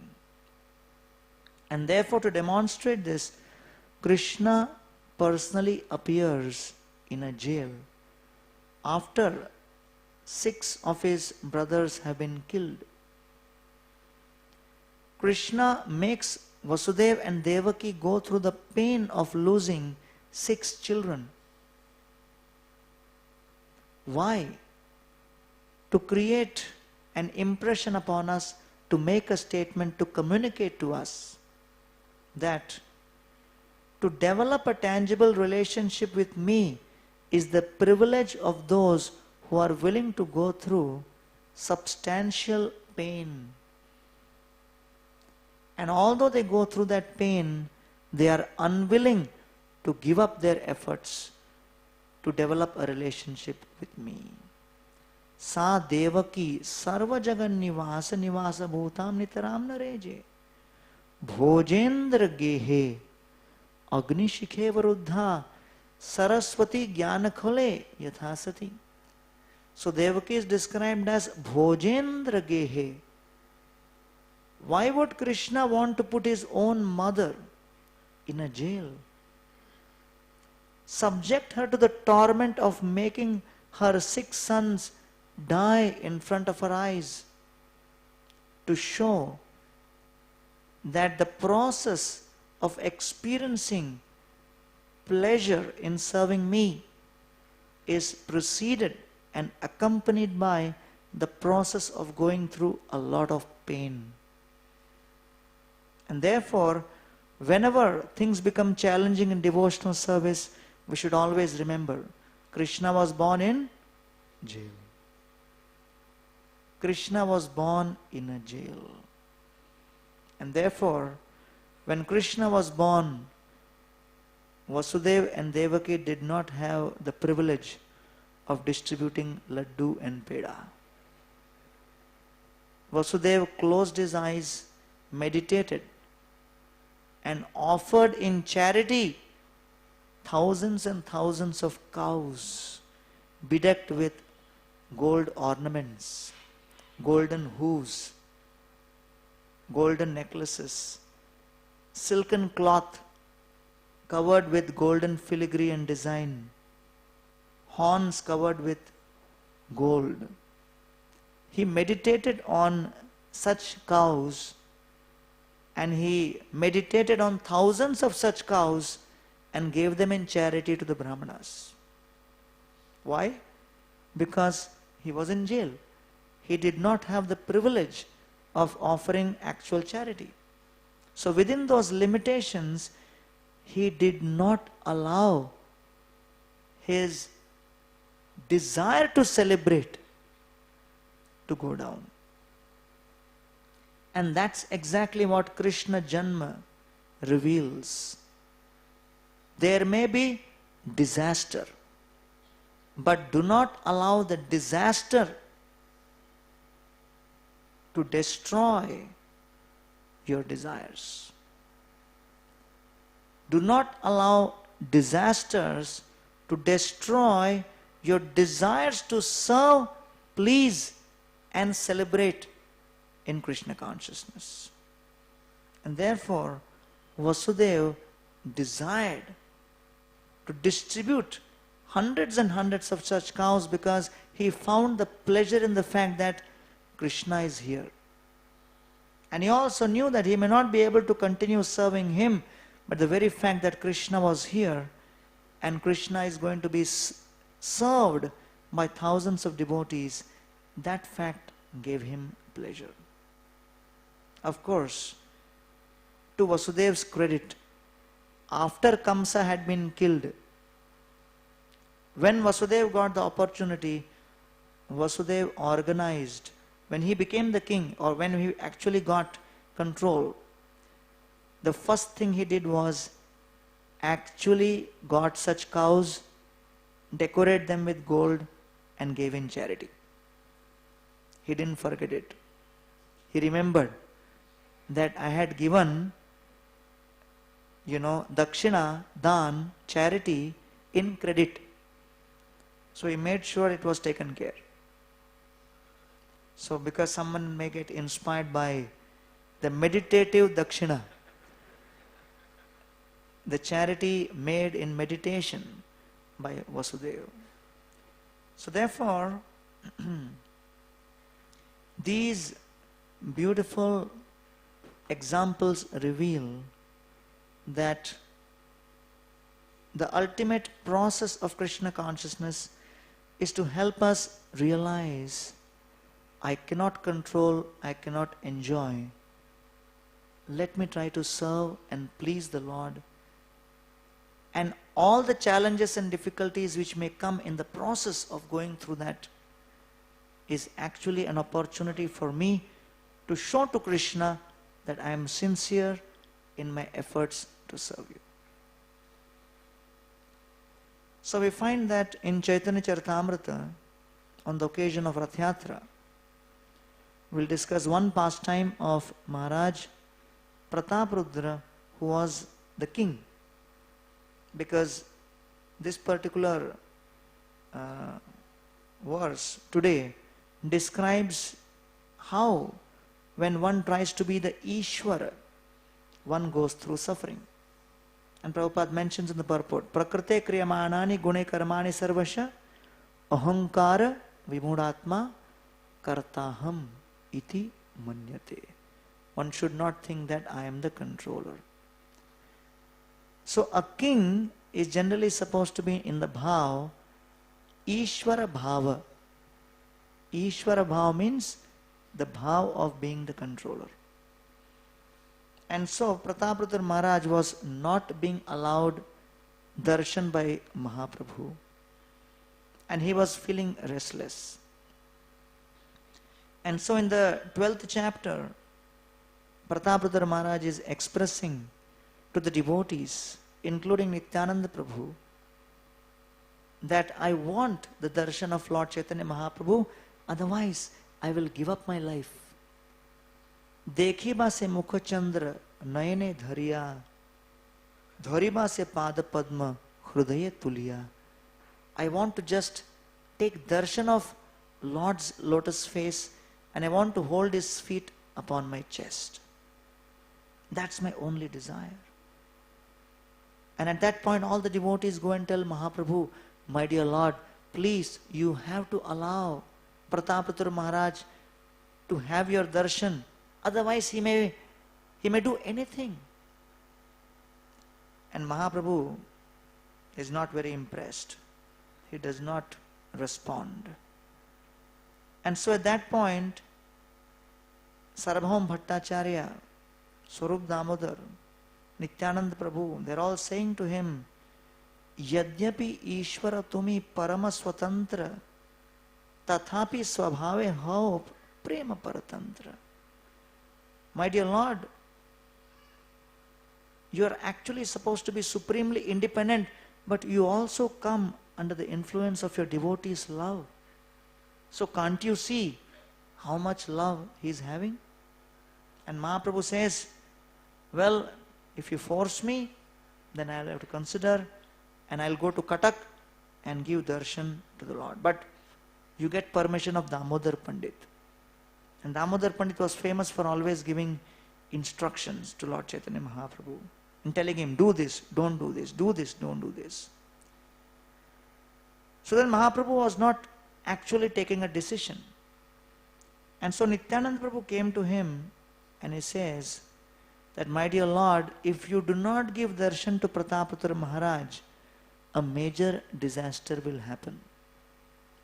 And therefore, to demonstrate this, Krishna personally appears in a jail after 6 of his brothers have been killed. Krishna makes Vasudeva and Devaki go through the pain of losing 6 children. Why? To create an impression upon us, to make a statement, to communicate to us that to develop a tangible relationship with me is the privilege of those who are willing to go through substantial pain. And although they go through that pain, they are unwilling to give up their efforts to develop a relationship with me. Sa Devaki sarva jagan nivasa nivasa bhutam nitaram nareje bhojendra gehe agni shikhe varuddha saraswati jnana khole yathasati. So Devaki is described as bhojendra gehe. Why would Krishna want to put his own mother in a jail? Subject her to the torment of making her 6 sons die in front of her eyes, to show that the process of experiencing pleasure in serving me is preceded and accompanied by the process of going through a lot of pain. And therefore, whenever things become challenging in devotional service, we should always remember Krishna was born in jail. Krishna was born in a jail. And therefore, when Krishna was born, Vasudeva and Devaki did not have the privilege of distributing laddu and peda. Vasudeva closed his eyes, meditated, and offered in charity thousands and thousands of cows bedecked with gold ornaments, golden hooves, golden necklaces, silken cloth covered with golden filigree and design, horns covered with gold. He meditated on such cows, and he meditated on thousands of such cows and gave them in charity to the Brahmanas. Why? Because he was in jail. He did not have the privilege of offering actual charity. So within those limitations, he did not allow his desire to celebrate to go down. And that's exactly what Krishna Janma reveals. There may be disaster, but do not allow the disaster to destroy your desires. Do not allow disasters to destroy your desires to serve, please, and celebrate in Krishna consciousness. And therefore, Vasudeva desired to distribute hundreds and hundreds of such cows because he found the pleasure in the fact that Krishna is here. And he also knew that he may not be able to continue serving him, but the very fact that Krishna was here and Krishna is going to be served by thousands of devotees, that fact gave him pleasure. Of course, to Vasudev's credit, after Kamsa had been killed, when Vasudev got the opportunity, Vasudev organized, when he became the king, or when he actually got control, the first thing he did was actually got such cows, decorate them with gold, and gave in charity. He didn't forget it. He remembered that I had given, dakshina, dan, charity in credit. So he made sure it was taken care. So because someone may get inspired by the meditative dakshina, the charity made in meditation by Vasudeva. So therefore, these beautiful examples reveal that the ultimate process of Krishna consciousness is to help us realize I cannot control, I cannot enjoy. Let me try to serve and please the Lord. And all the challenges and difficulties which may come in the process of going through that is actually an opportunity for me to show to Krishna that I am sincere in my efforts to serve you. So we find that in Chaitanya Charitamrita, on the occasion of Rath Yatra, we'll discuss one pastime of Maharaj Prataprudra, who was the king. Because this particular verse today describes how when one tries to be the Ishvara, one goes through suffering. And Prabhupada mentions in the purport, Prakrite kriyamanani gune karmani sarvasya ahankara vimudatma kartaham iti manyate. One should not think that I am the controller. So a king is generally supposed to be in the bhav, Ishvara bhava. Ishvara bhava means the bhav of being the controller. And so Prataprudra Maharaj was not being allowed darshan by Mahaprabhu. And he was feeling restless. And so in the 12th chapter, Prataprudra Maharaj is expressing to the devotees, including Nityananda Prabhu, that I want the darshan of Lord Chaitanya Mahaprabhu, otherwise I will give up my life. Dekhiba se mukha chandra nayane dhariya, dhariba se pada padma hrudaya tuliya. I want to just take darshan of Lord's lotus face and I want to hold his feet upon my chest. That's my only desire. And at that point all the devotees go and tell Mahaprabhu, my dear Lord, please you have to allow Prataprudra Maharaj to have your darshan. Otherwise he may do anything. And Mahaprabhu is not very impressed. He does not respond. And so at that point, Sarabhaum Bhattacharya, Swarup Damodar, Nityananda Prabhu, they're all saying to him, Yadyapi Ishvara tumi parama swatantra, tathapi swabhave hao prema paratantra. My dear Lord, you are actually supposed to be supremely independent, but you also come under the influence of your devotees' love. So can't you see how much love he is having? And Mahaprabhu says, well, if you force me, then I'll have to consider and I'll go to Katak and give darshan to the Lord. But you get permission of Damodar Pandit. And Damodar Pandit was famous for always giving instructions to Lord Chaitanya Mahaprabhu and telling him, do this, don't do this, do this, don't do this. So then Mahaprabhu was not actually taking a decision. And so Nityananda Prabhu came to him and he says that, my dear Lord, if you do not give darshan to Prataprudra Maharaj, a major disaster will happen.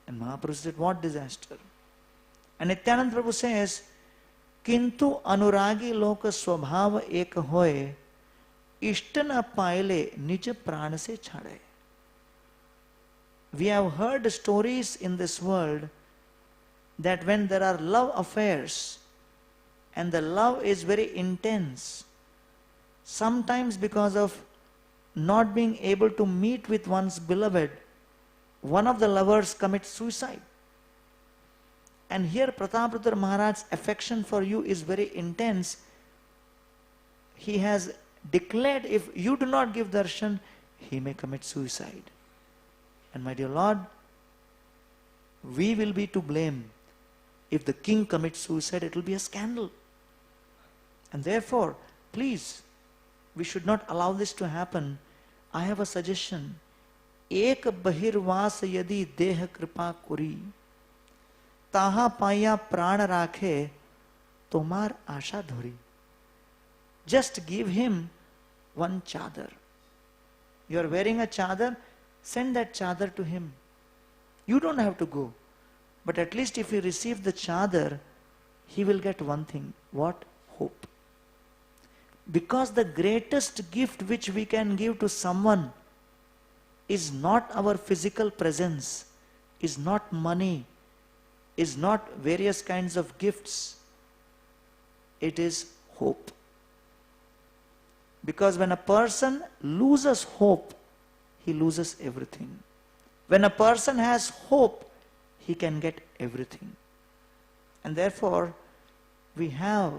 And Mahaprabhu said, what disaster? And Nityananda Prabhu says, Kintu anuragi loka swabhava ek hoye, ishtana paile nij prana se chhade. We have heard stories in this world that when there are love affairs and the love is very intense, sometimes because of not being able to meet with one's beloved, one of the lovers commits suicide. And here Prataprudra Maharaj's affection for you is very intense. He has declared if you do not give darshan, he may commit suicide. And my dear Lord, we will be to blame. If the king commits suicide, it will be a scandal. And therefore, please, we should not allow this to happen. I have a suggestion. Ek bahirvas yadi deha kripa kuri, taha paya prana rakhe, tomar asha dhuri. Just give him one chadar. You are wearing a chadar, send that chadar to him. You don't have to go. But at least if you receive the chadar, he will get one thing. What? Hope. Because the greatest gift which we can give to someone is not our physical presence, is not money, is not various kinds of gifts. It is hope. Because when a person loses hope, he loses everything. When a person has hope, he can get everything. And therefore, we have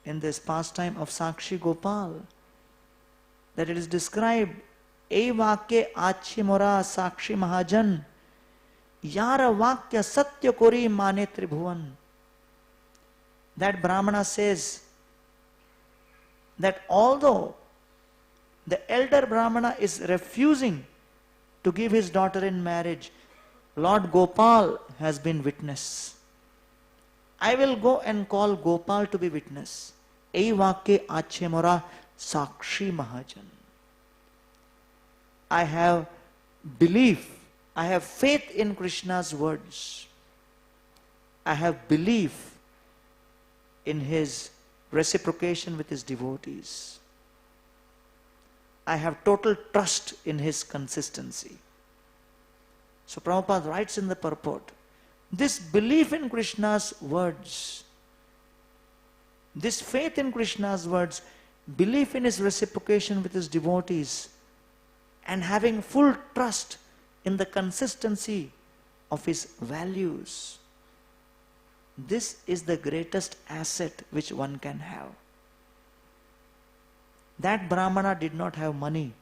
in this pastime of Sakshi Gopal that it is described, E vakya achi mora Sakshi Mahajan, Yara vakya satya kori mane tribhuvan. That Brahmana says that although the elder Brahmana is refusing to give his daughter in marriage, Lord Gopal has been witness. I will go and call Gopal to be witness. Ei vake ache mora Sakshi Mahajan. I have belief, I have faith in Krishna's words. I have belief in his reciprocation with his devotees. I have total trust in his consistency. So Prabhupada writes in the purport, this belief in Krishna's words, this faith in Krishna's words, belief in his reciprocation with his devotees, and having full trust in the consistency of his values, this is the greatest asset which one can have. That Brahmana did not have money,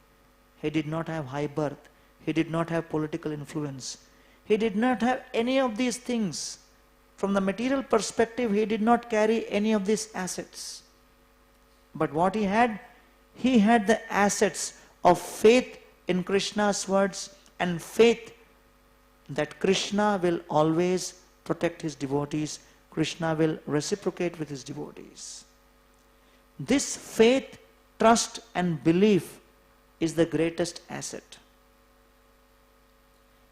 he did not have high birth, he did not have political influence, he did not have any of these things. From the material perspective, he did not carry any of these assets. But what he had the assets of faith in Krishna's words and faith that Krishna will always protect his devotees, Krishna will reciprocate with his devotees. This faith, trust and belief is the greatest asset.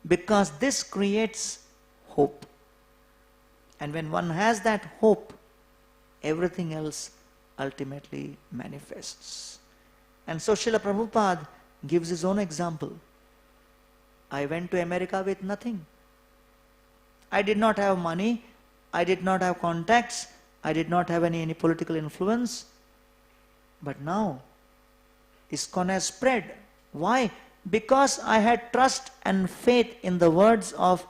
Because this creates hope. And when one has that hope, everything else ultimately manifests. And so Srila Prabhupada gives his own example. I went to America with nothing. I did not have money, I did not have contacts, I did not have any political influence. But now, ISKCON has spread. Why? Because I had trust and faith in the words of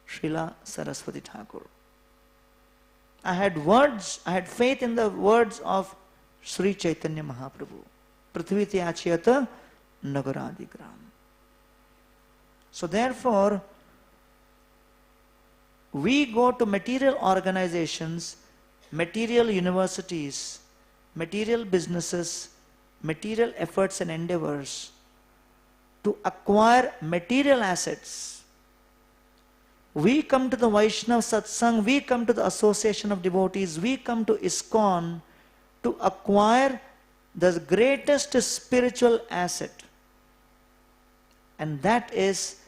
Srila Saraswati Thakur. I had faith in the words of Sri Chaitanya Mahaprabhu. Prithvi tyachiyata nagaradigram. So therefore, we go to material organizations, material universities, material businesses, material efforts and endeavors to acquire material assets. We come to the Vaishnava Satsang, we come to the association of devotees, we come to ISKCON to acquire the greatest spiritual asset. And that is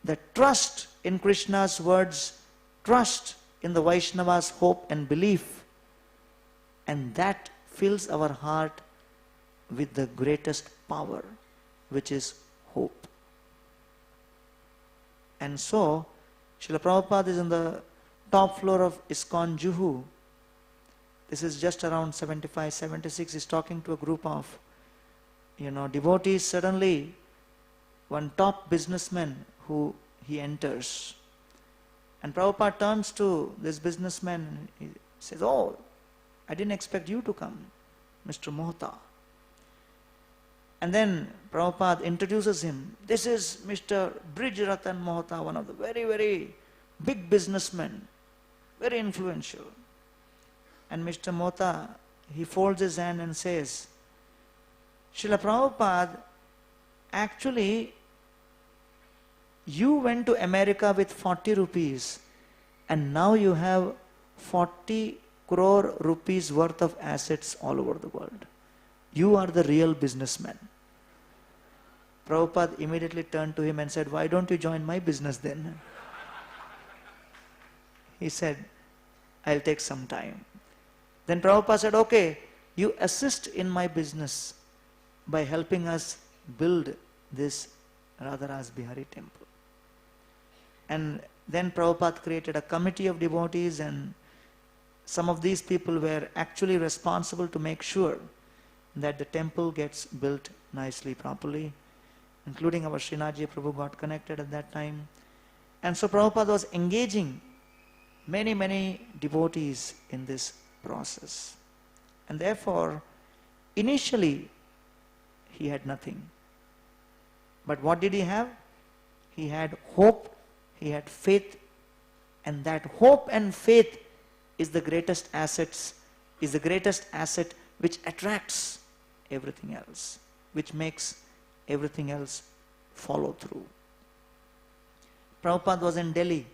the trust in Krishna's words, trust in the Vaishnava's hope and belief. And that fills our heart with the greatest power, which is hope. And so, Srila Prabhupada is in the top floor of ISKCON Juhu. This is just around 75, 76. He's talking to a group of, devotees. Suddenly, one top businessman who he enters. And Prabhupada turns to this businessman and he says, "Oh, I didn't expect you to come, Mr. Mohta." And then Prabhupada introduces him. This is Mr. Bridge Ratan Mohta, one of the very, very big businessmen, very influential. And Mr. Mohta, he folds his hand and says, "Srila Prabhupada, actually, you went to America with 40 rupees and now you have 40 crore rupees worth of assets all over the world. You are the real businessman." Prabhupada immediately turned to him and said, "Why don't you join my business then?" He said, "I'll take some time." Then Prabhupada said, "Okay, you assist in my business by helping us build this Radharas Bihari temple." And then Prabhupada created a committee of devotees, and some of these people were actually responsible to make sure that the temple gets built nicely, properly, including our Srinathji Prabhu got connected at that time. And so Prabhupada was engaging many, many devotees in this process. And therefore, initially, he had nothing. But what did he have? He had hope, he had faith, and that hope and faith is the greatest assets, is the greatest asset which attracts everything else, which makes everything else follow through. Prabhupada was in Delhi,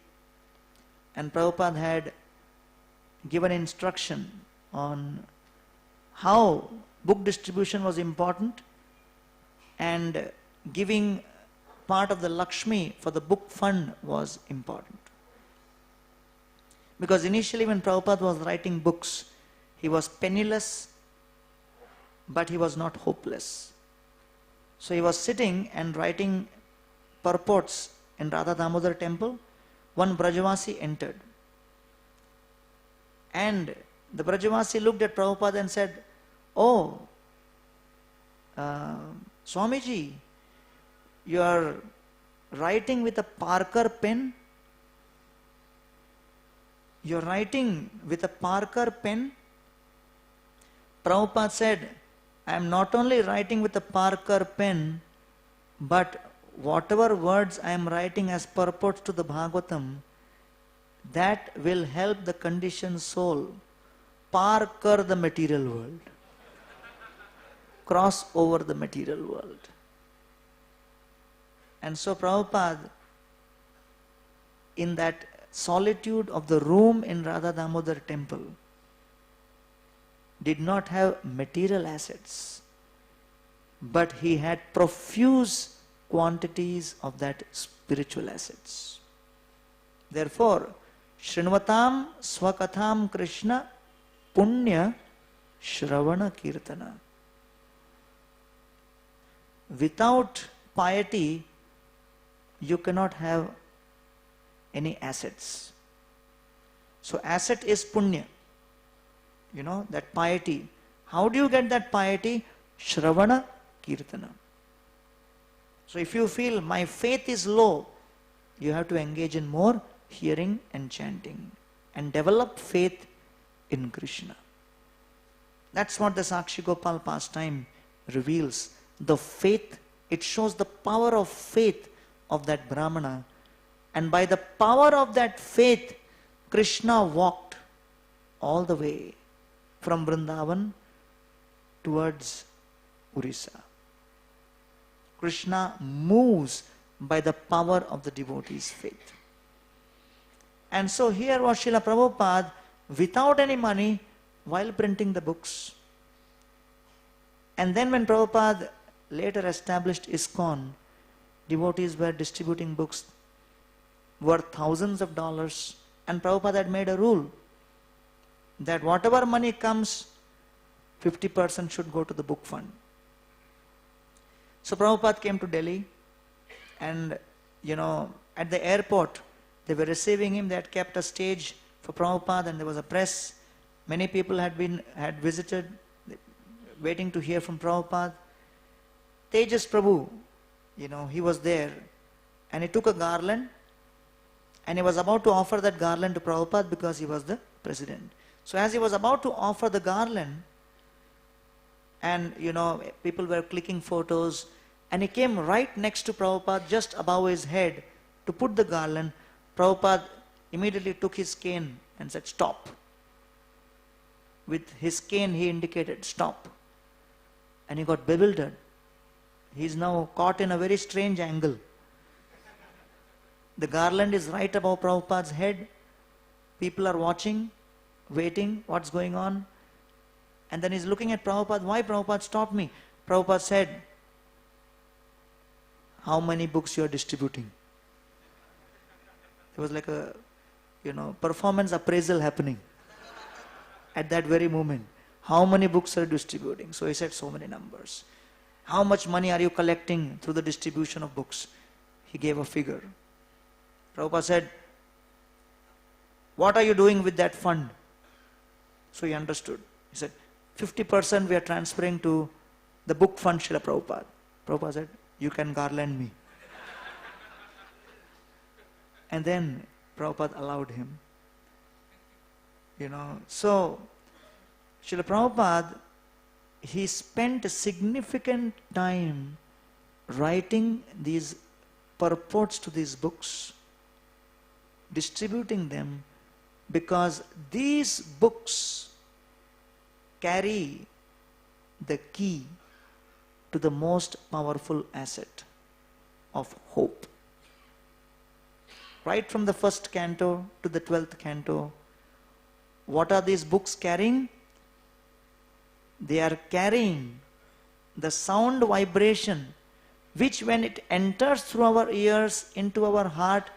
and Prabhupada had given instruction on how book distribution was important, and giving part of the Lakshmi for the book fund was important. Because initially when Prabhupada was writing books, he was penniless, but he was not hopeless. So he was sitting and writing purports in Radha Damodar temple. One Brajavasi entered. And the Brajavasi looked at Prabhupada and said, "Oh, Swamiji, you are writing with a Parker pen? You are writing with a Parker pen?" Prabhupada said, "I am not only writing with a Parker pen, but whatever words I am writing as purports to the Bhagavatam, that will help the conditioned soul Parker the material world, cross over the material world." And so Prabhupada, in that solitude of the room in Radha Damodar temple, did not have material assets, but he had profuse quantities of that spiritual assets. Therefore, Shrinvatam Swakatham Krishna Punya Shravana Kirtana. Without piety, you cannot have any assets. So asset is punya. That piety. How do you get that piety? Shravana Kirtana. So if you feel my faith is low, you have to engage in more hearing and chanting and develop faith in Krishna. That's what the Sakshi Gopal pastime reveals. The faith, it shows the power of faith of that Brahmana. And by the power of that faith, Krishna walked all the way from Vrindavan towards Orissa. Krishna moves by the power of the devotee's faith. And so here was Srila Prabhupada without any money while printing the books. And then when Prabhupada later established ISKCON, devotees were distributing books worth thousands of dollars, and Prabhupada had made a rule that whatever money comes, 50% should go to the book fund. So Prabhupada came to Delhi, and at the airport they were receiving him. They had kept a stage for Prabhupada, and there was a press. Many people had visited, waiting to hear from Prabhupada. Tejas Prabhu, he was there, and he took a garland, and he was about to offer that garland to Prabhupada because he was the president. So as he was about to offer the garland, and people were clicking photos, and he came right next to Prabhupada, just above his head, to put the garland. Prabhupada immediately took his cane and said, "Stop." With his cane he indicated, "Stop." And he got bewildered. He is now caught in a very strange angle. The garland is right above Prabhupada's head. People are watching, waiting, what's going on. And then he's looking at Prabhupada. "Why, Prabhupada, stop me?" Prabhupada said, "How many books you are distributing?" There was like a, performance appraisal happening at that very moment. How many books are you distributing? So he said, "So many numbers." "How much money are you collecting through the distribution of books?" He gave a figure. Prabhupada said, "What are you doing with that fund?" So he understood. He said, 50% we are transferring to the book fund, Srila Prabhupada. Prabhupada said, "You can garland me." And then Prabhupada allowed him. So Srila Prabhupada, he spent a significant time writing these purports to these books, distributing them, because these books carry the key to the most powerful asset of hope. Right from the first canto to the 12th canto, what are these books carrying? They are carrying the sound vibration, which when it enters through our ears into our heart,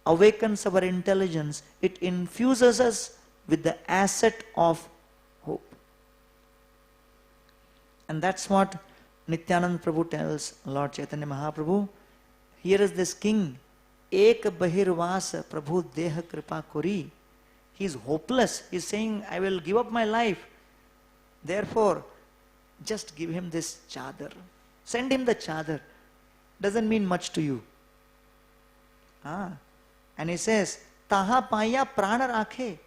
awakens our intelligence. It infuses us with the asset of hope. And that's what Nityananda Prabhu tells Lord Chaitanya Mahaprabhu. Here is this king, Ek Bahirvasa Prabhu Deha Kripa Kori. He is hopeless. He is saying, "I will give up my life. Therefore, just give him this chadar. Send him the chadar. Doesn't mean much to you." And he says, "Taha paya prana rakhe,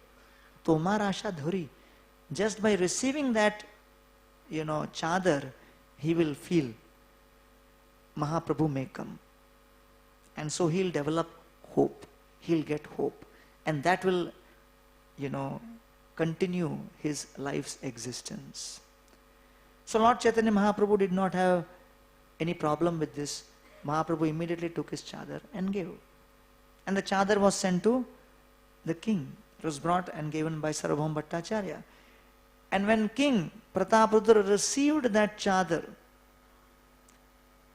tomar asha dhuri." Just by receiving that, chadar, he will feel Mahaprabhu may come. And so he'll develop hope. He'll get hope. And that will, continue his life's existence. So Lord Chaitanya Mahaprabhu did not have any problem with this. Mahaprabhu immediately took his chadar and gave. And the chadar was sent to the king. It was brought and given by Sarvabhauma Bhattacharya. And when King Prataprudra received that chadar,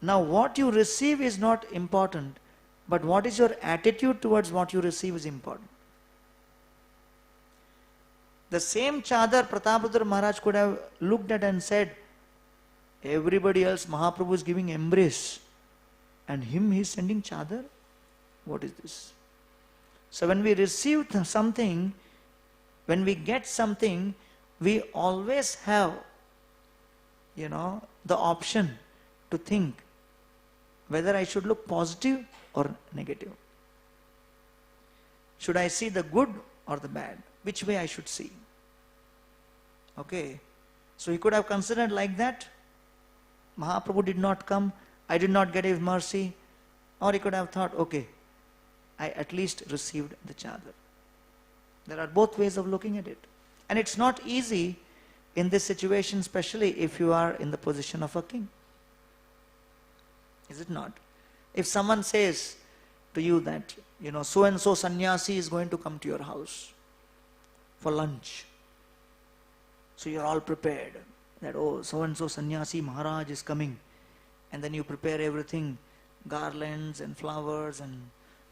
now what you receive is not important, but what is your attitude towards what you receive is important. The same chadar Prataprudra Maharaj could have looked at and said, "Everybody else, Mahaprabhu is giving embrace, and him he is sending chadar? What is this?" So when we receive something, when we get something, we always have, the option to think whether I should look positive or negative. Should I see the good or the bad? Which way I should see? Okay. So he could have considered like that. Mahaprabhu did not come. I did not get his mercy. Or he could have thought, okay, I at least received the chadar. There are both ways of looking at it. And it's not easy in this situation, especially if you are in the position of a king. Is it not? If someone says to you that, so and so sannyasi is going to come to your house for lunch. So you're all prepared that, oh, so and so sannyasi Maharaj is coming. And then you prepare everything. garlands and flowers and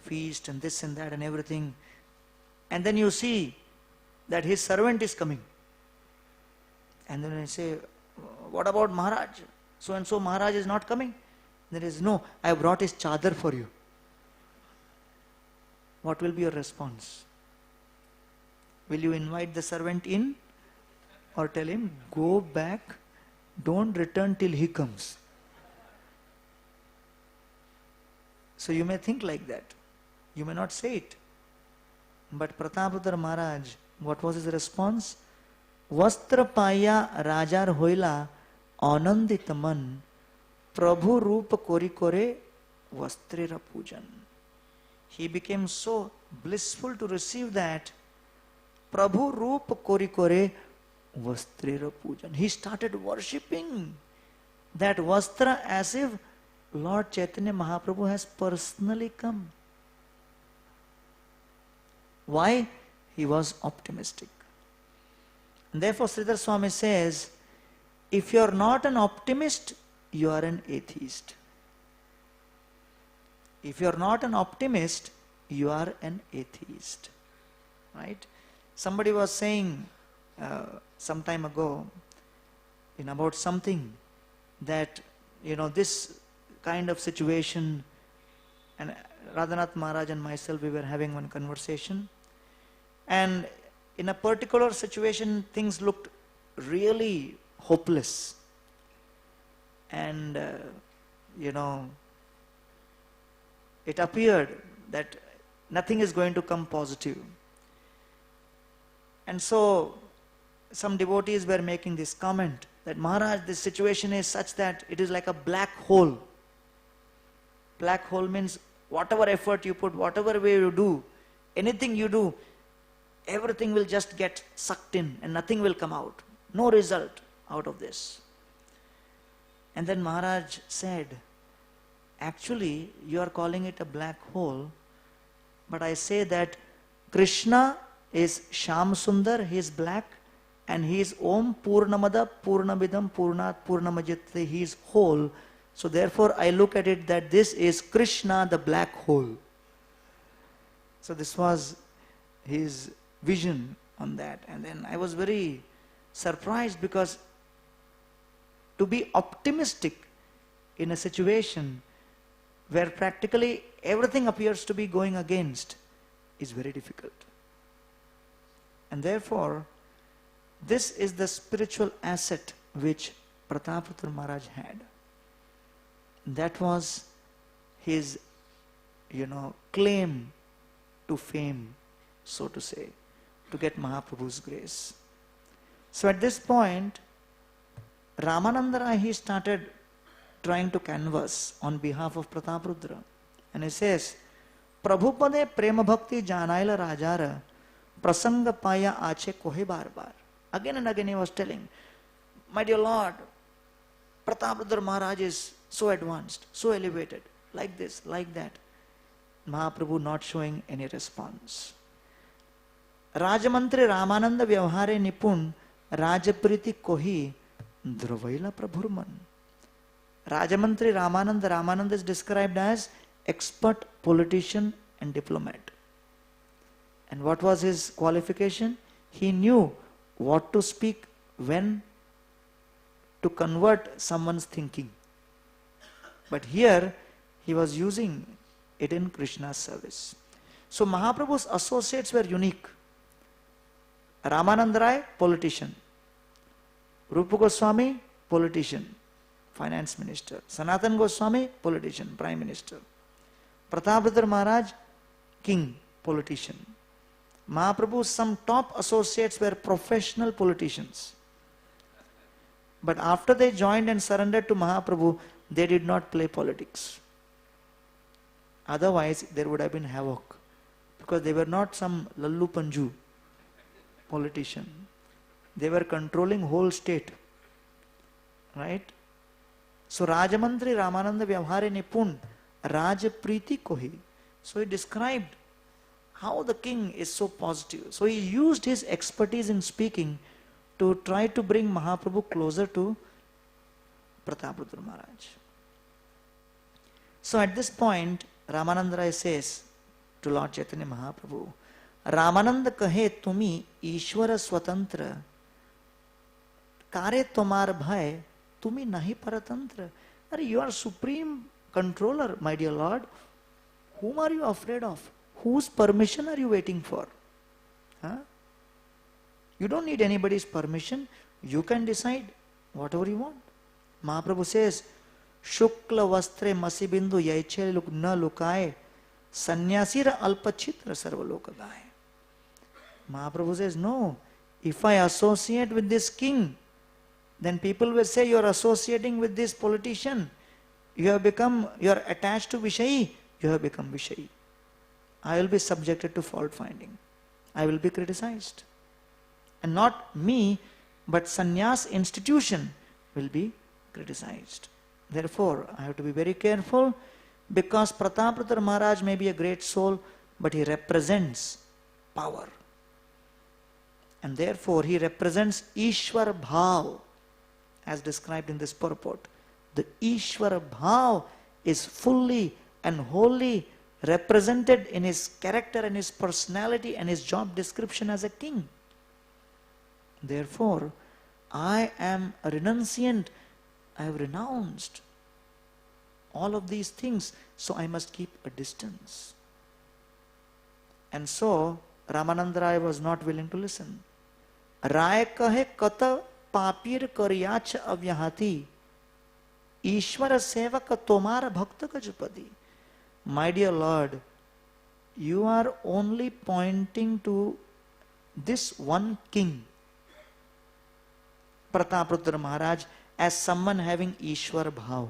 feast and this and that and everything. And then you see that his servant is coming. And then I say, what about Maharaj? So and so Maharaj is not coming. There is, no, I brought his chadar for you. What will be your response? Will you invite the servant in or tell him, go back, don't return till he comes? So you may think like that. You may not say it. But Pratapadar Maharaj, what was his response? Vastra paya rajar hoila anandita man prabhu rupa kori kore vastrera pujan. He became so blissful to receive that prabhu rupa kori kore vastrera pujan. He started worshipping that vastra as if Lord Chaitanya Mahaprabhu has personally come. Why? He was optimistic. And therefore Sridhar Swami says, if you are not an optimist, you are an atheist. If you are not an optimist, you are an atheist. Right? Somebody was saying some time ago about something that, this kind of situation, and Radhanath Maharaj and myself, we were having one conversation, and in a particular situation things looked really hopeless, and it appeared that nothing is going to come positive. And so some devotees were making this comment that, Maharaj, this situation is such that it is like a black hole. Black hole means whatever effort you put, whatever way you do, anything you do, everything will just get sucked in and nothing will come out. No result out of this. And then Maharaj said, actually you are calling it a black hole, but I say that Krishna is Sham Sundar, he is black, and he is Om Purnamada Purnamidam Purnat Purnamajyate, he is whole. So therefore I look at it that this is Krishna, the black hole. So this was his vision on that. And then I was very surprised, because to be optimistic in a situation where practically everything appears to be going against is very difficult. And therefore, this is the spiritual asset which Pratapadar Maharaj had. That was his, claim to fame, so to say, to get Mahaprabhu's grace. So at this point, Ramananda Rai, he started trying to canvass on behalf of Prataprudra. And he says, Prabhupade prema bhakti janaila rajara prasanga paya ache kohe bar bar. Again and again he was telling, my dear Lord, Prataprudra Maharaj is so advanced, so elevated, like this, like that. Mahaprabhu not showing any response. Rajamantri Ramananda Vyavhare Nipun Rajapriti Kohi Dravaila Prabhurman. Rajamantri Ramananda is described as expert politician and diplomat. And what was his qualification? He knew what to speak, when to convert someone's thinking. But here he was using it in Krishna's service. So Mahaprabhu's associates were unique. Ramananda Rai, politician. Rupa Goswami, politician, finance minister. Sanatan Goswami, politician, prime minister. Pratapadar Maharaj, king, politician. Mahaprabhu's some top associates were professional politicians. But after they joined and surrendered to Mahaprabhu, they did not play politics. Otherwise, there would have been havoc. Because they were not some Lallu Panju politician. They were controlling whole state. Right? So Rajamantri Ramananda Vyavhare Nipun Rajapriti Kohi. So he described how the king is so positive. So he used his expertise in speaking to try to bring Mahaprabhu closer to Pratapadar Maharaj. So at this point, Ramananda Rai says to Lord Chaitanya Mahaprabhu, Ramananda kahe tumi Ishwara Swatantra, Kare tomar bhai, tumi nahi paratantra. You are supreme controller, my dear Lord. Whom are you afraid of? Whose permission are you waiting for? Huh? You don't need anybody's permission. You can decide whatever you want. Mahaprabhu says, Shukla vastre masibindu yaiche na lukaye, sannyasira alpachitra sarvalokagaye. Mahaprabhu says, no, if I associate with this king, then people will say you are associating with this politician. You are attached to Vishayi, you have become Vishayi. I will be subjected to fault finding. I will be criticized. And not me, but sannyas institution will be criticized. Therefore, I have to be very careful, because Prataprudra Maharaj may be a great soul, but he represents power. And therefore, he represents Ishwar Bhav, as described in this purport. The Ishwar Bhav is fully and wholly represented in his character and his personality and his job description as a king. Therefore, I am a renunciant. I have renounced all of these things, so I must keep a distance. And so, Ramananda Rai was not willing to listen. Rai kahe kata papir karyach avyahati, Ishwara sevaka tomara bhakta kajapadi. My dear Lord, you are only pointing to this one king, Prataprudra Maharaj, as someone having Ishwar Bhav.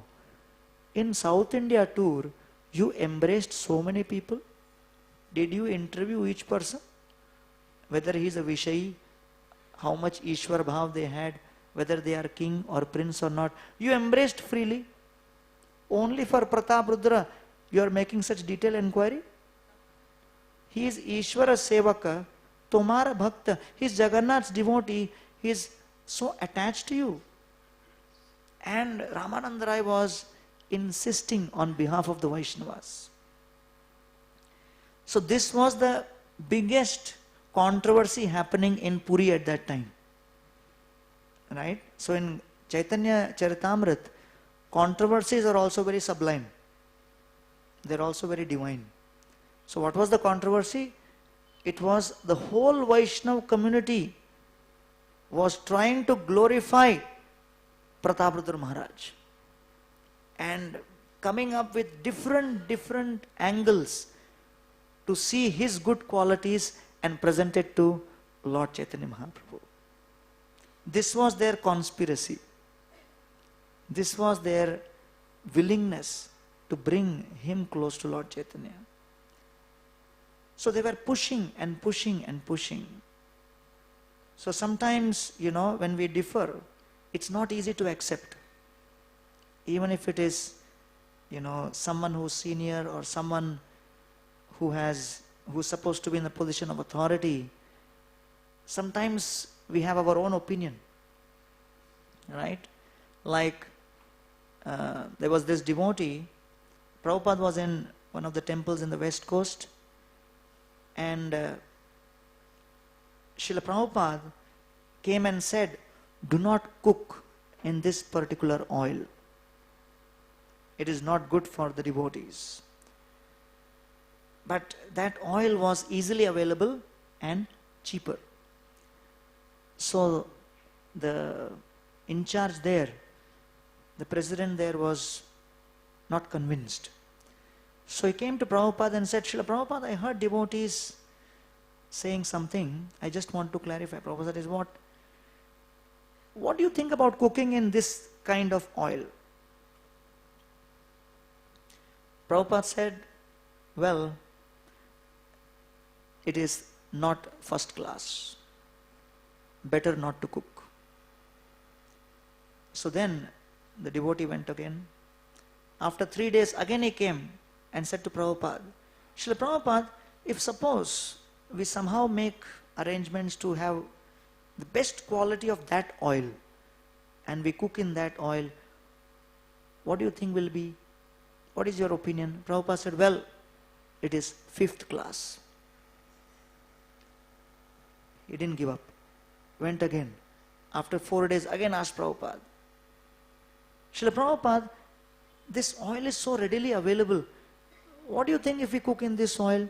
In South India tour, you embraced so many people. Did you interview each person? Whether he is a Vishayi, how much Ishwar Bhav they had, whether they are king or prince or not. You embraced freely. Only for Prataprudra, you are making such detailed inquiry. He is Ishwara Sevaka, Tomara Bhakta. He is Jagannath's devotee. He is so attached to you. And Ramananda Rai was insisting on behalf of the Vaishnavas. So this was the biggest controversy happening in Puri at that time. Right? So in Chaitanya Charitamrit, controversies are also very sublime. They are also very divine. So what was the controversy? It was the whole Vaishnava community was trying to glorify Prataprudra Maharaj and coming up with different angles to see his good qualities and present it to Lord Chaitanya Mahaprabhu. This was their conspiracy. This was their willingness to bring him close to Lord Chaitanya. So they were pushing and pushing and pushing. So sometimes, when we differ, it's not easy to accept. Even if it is, someone who's senior or someone who's supposed to be in the position of authority, sometimes we have our own opinion. Right? Like, there was this devotee. Prabhupada was in one of the temples in the West Coast, and Srila Prabhupada came and said, do not cook in this particular oil. It is not good for the devotees. But that oil was easily available and cheaper. So the in charge there, the president there was not convinced. So he came to Prabhupada and said, Srila Prabhupada, I heard devotees saying something. I just want to clarify. Prabhupada said, is what? What do you think about cooking in this kind of oil? Prabhupada said, well, it is not first class. Better not to cook. So then the devotee went again. After 3 days, again he came and said to Prabhupada, Srila Prabhupada, if suppose we somehow make arrangements to have the best quality of that oil and we cook in that oil, what do you think will be? what is your opinion? Prabhupada said, well, it is 5th class. He didn't give up. Went again. After 4 days, again asked Prabhupada, Srila Prabhupada, this oil is so readily available. What do you think if we cook in this oil?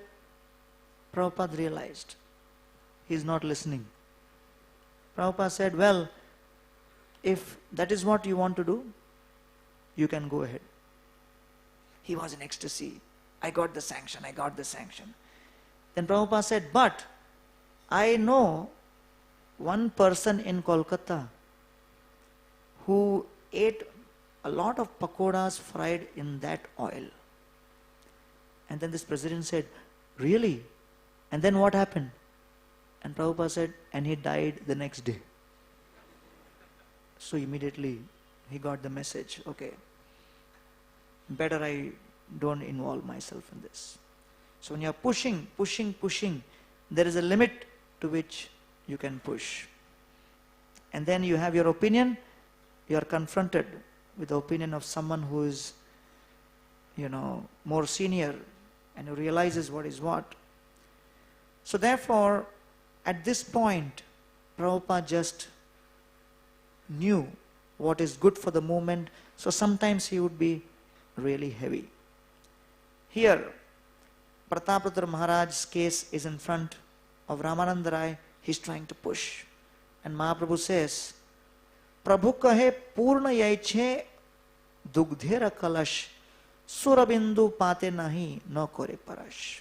Prabhupada realized he is not listening. Prabhupada said, well, if that is what you want to do, you can go ahead. He was in ecstasy. I got the sanction, I got the sanction. Then Prabhupada said, but I know one person in Kolkata who ate a lot of pakoras fried in that oil. And then this president said, really? And then what happened? And Prabhupada said, and he died the next day. So immediately he got the message, okay, better I don't involve myself in this. So when you are pushing, there is a limit to which you can push. And then you have your opinion, you are confronted with the opinion of someone who is, more senior and who realizes what is what. So therefore, at this point, Prabhupada just knew what is good for the movement, so sometimes he would be really heavy. Here, Prataparutra Maharaj's case is in front of Ramananda Rai. He's trying to push. And Mahaprabhu says, Prabhu kahe purna yaiche dugdhera kalash surabindu pate nahi no kore parash.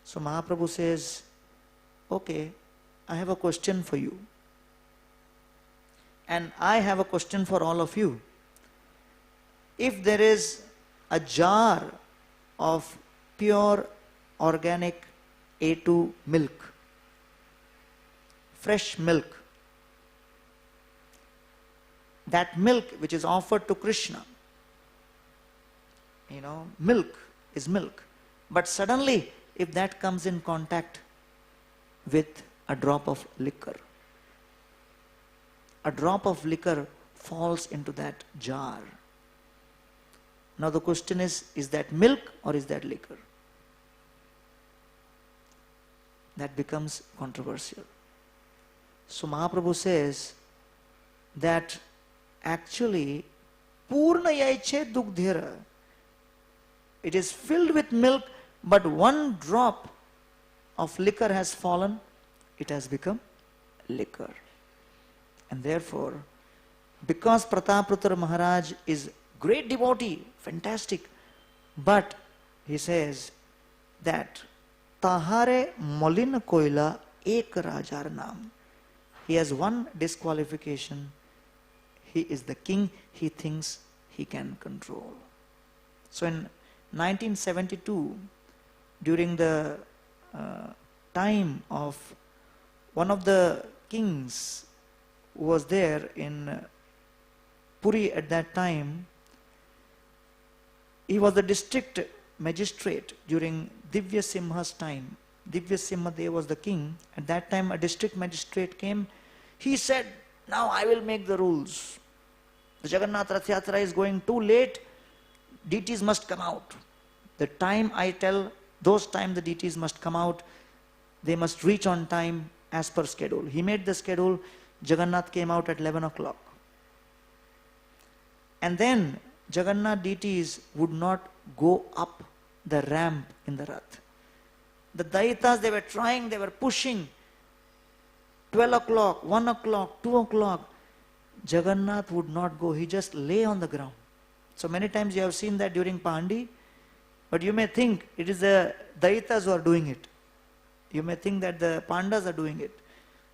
So Mahaprabhu says, okay, I have a question for you. And I have a question for all of you. If there is a jar of pure organic A2 milk, fresh milk, that milk which is offered to Krishna, milk is milk. But suddenly, if that comes in contact with a drop of liquor, a drop of liquor falls into that jar. Now the question is that milk or is that liquor? That becomes controversial. So Mahaprabhu says that actually, Purna Yaiche Dugdhira, it is filled with milk, but one drop of liquor has fallen, it has become liquor. And therefore, because Prataparutra Maharaj is great devotee, fantastic, but he says that Tahare Molin Koila Ek Rajar Nam. He has one disqualification. He is the king, he thinks he can control. So in 1972, during the time of one of the kings who was there in Puri at that time, he was the district magistrate during Divya Simha's time. Divya Simha Dev was the king. At that time a district magistrate came. He said, now I will make the rules. The Jagannath Rath Yatra is going too late. Deities must come out. The time I tell, those time the deities must come out. They must reach on time as per schedule. He made the schedule. Jagannath came out at 11 o'clock. And then Jagannath deities would not go up the ramp in the Rath. The Daitas, they were trying, they were pushing. 12 o'clock, 1 o'clock, 2 o'clock. Jagannath would not go. He just lay on the ground. So many times you have seen that during Pandi. But you may think it is the Daitas who are doing it. You may think that the Pandas are doing it.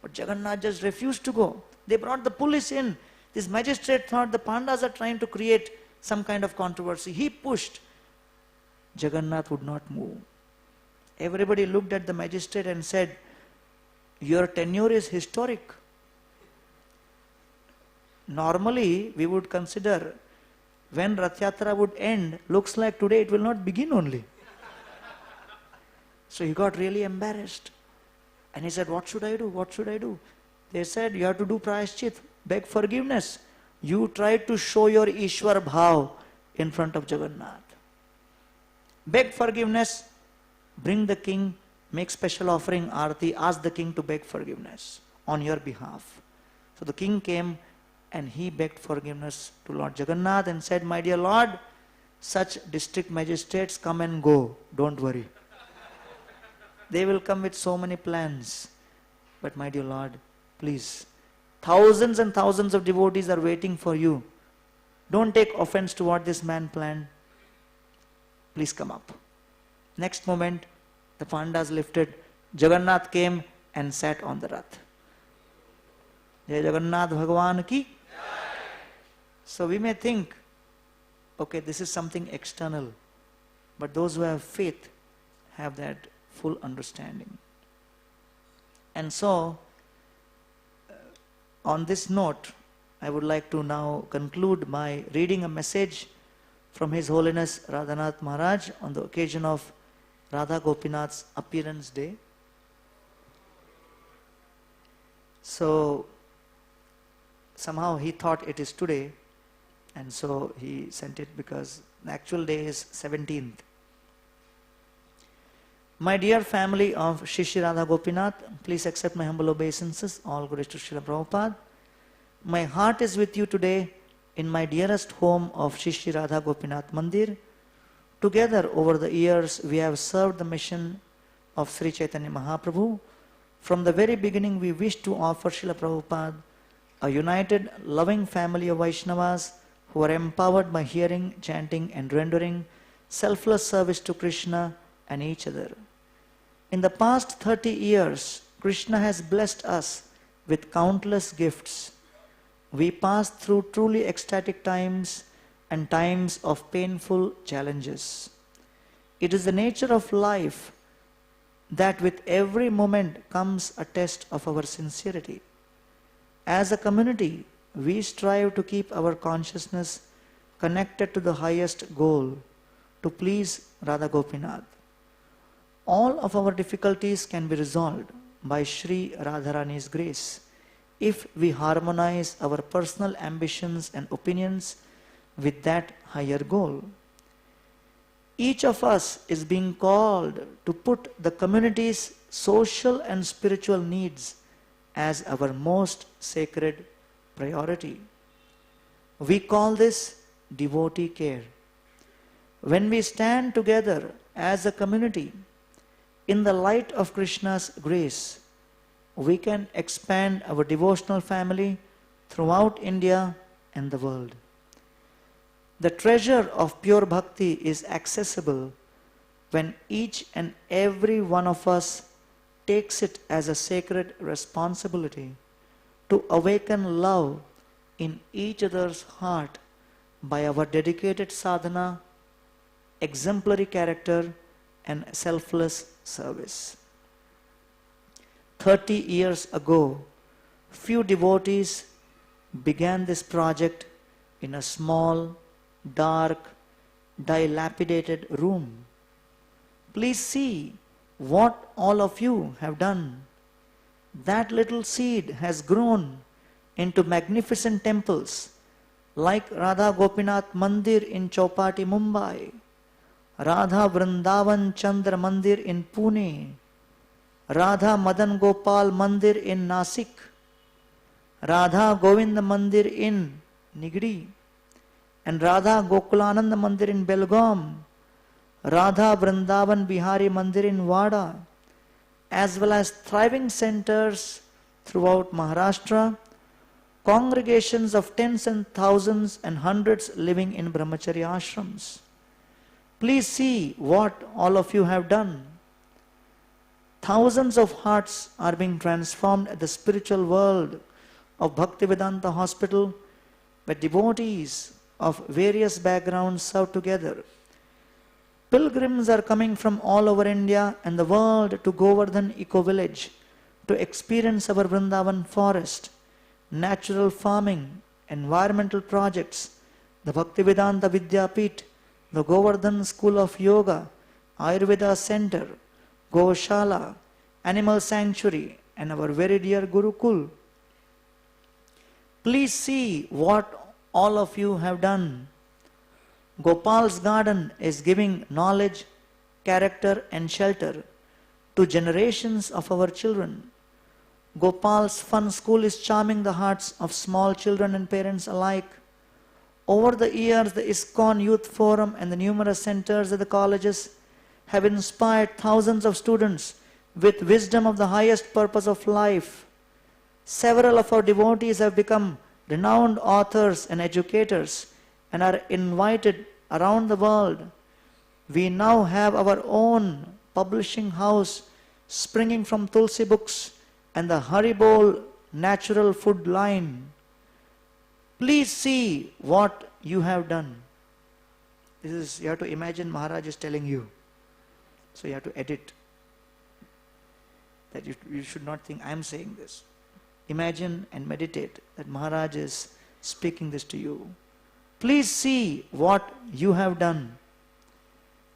But Jagannath just refused to go. They brought the police in. This magistrate thought the Pandas are trying to create some kind of controversy. He pushed. Jagannath would not move. Everybody looked at the magistrate and said, your tenure is historic. Normally, we would consider when Rath Yatra would end, looks like today it will not begin only. So he got really embarrassed. And he said, what should I do? What should I do? They said, you have to do prayashchit, beg forgiveness. You tried to show your Ishwar Bhav in front of Jagannath. Beg forgiveness, bring the king, make special offering, arati, ask the king to beg forgiveness on your behalf. So the king came and he begged forgiveness to Lord Jagannath and said, my dear Lord, such district magistrates come and go, don't worry. They will come with so many plans. But my dear Lord, please, thousands and thousands of devotees are waiting for you. Don't take offense to what this man planned. Please come up. Next moment, the Pandas lifted. Jagannath came and sat on the Rath. Jai Jagannath Bhagavan ki. So we may think, okay, this is something external. But those who have faith have that full understanding. And so, on this note, I would like to now conclude by reading a message from His Holiness Radhanath Maharaj on the occasion of Radha Gopinath's appearance day. So, somehow he thought it is today, and so he sent it because the actual day is 17th. My dear family of Shri Radha Gopinath, please accept my humble obeisances. All glories to Srila Prabhupada. My heart is with you today in my dearest home of Shri Radha Gopinath Mandir. Together over the years we have served the mission of Sri Chaitanya Mahaprabhu. From the very beginning we wished to offer Srila Prabhupada a united, loving family of Vaishnavas who are empowered by hearing, chanting and rendering selfless service to Krishna and each other. In the past 30 years, Krishna has blessed us with countless gifts. We passed through truly ecstatic times and times of painful challenges. It is the nature of life that with every moment comes a test of our sincerity. As a community, we strive to keep our consciousness connected to the highest goal, to please Radha Gopinath. All of our difficulties can be resolved by Sri Radharani's grace if we harmonize our personal ambitions and opinions with that higher goal. Each of us is being called to put the community's social and spiritual needs as our most sacred priority. We call this devotee care. When we stand together as a community in the light of Krishna's grace, we can expand our devotional family throughout India and the world. The treasure of pure bhakti is accessible when each and every one of us takes it as a sacred responsibility to awaken love in each other's heart by our dedicated sadhana, exemplary character and selfless service. 30 years ago, few devotees began this project in a small, dark, dilapidated room. Please see what all of you have done. That little seed has grown into magnificent temples like Radha Gopinath Mandir in Chowpatty, Mumbai, Radha Vrindavan Chandra Mandir in Pune, Radha Madan Gopal Mandir in Nasik, Radha Govind Mandir in Nigri, and Radha Gokulanand Mandir in Belgaum, Radha Vrindavan Bihari Mandir in Wada, as well as thriving centers throughout Maharashtra, congregations of tens and thousands and hundreds living in brahmacharya ashrams. Please see what all of you have done. Thousands of hearts are being transformed at the spiritual world of Bhaktivedanta Hospital, where devotees of various backgrounds serve together. Pilgrims are coming from all over India and the world to Govardhan Eco Village to experience our Vrindavan forest, natural farming, environmental projects, the Bhaktivedanta Vidyapit, the Govardhan School of Yoga, Ayurveda Center, Goshala, Animal Sanctuary, and our very dear Gurukul. Please see what all of you have done. Gopal's garden is giving knowledge, character and shelter to generations of our children. Gopal's fun school is charming the hearts of small children and parents alike. Over the years, the ISKCON Youth Forum and the numerous centers at the colleges have inspired thousands of students with wisdom of the highest purpose of life. Several of our devotees have become renowned authors and educators and are invited around the world. We now have our own publishing house springing from Tulsi Books and the Haribol natural food line. Please see what you have done. This is, you have to imagine Maharaj is telling you. So you have to edit. That you should not think I am saying this. Imagine and meditate that Maharaj is speaking this to you. Please see what you have done.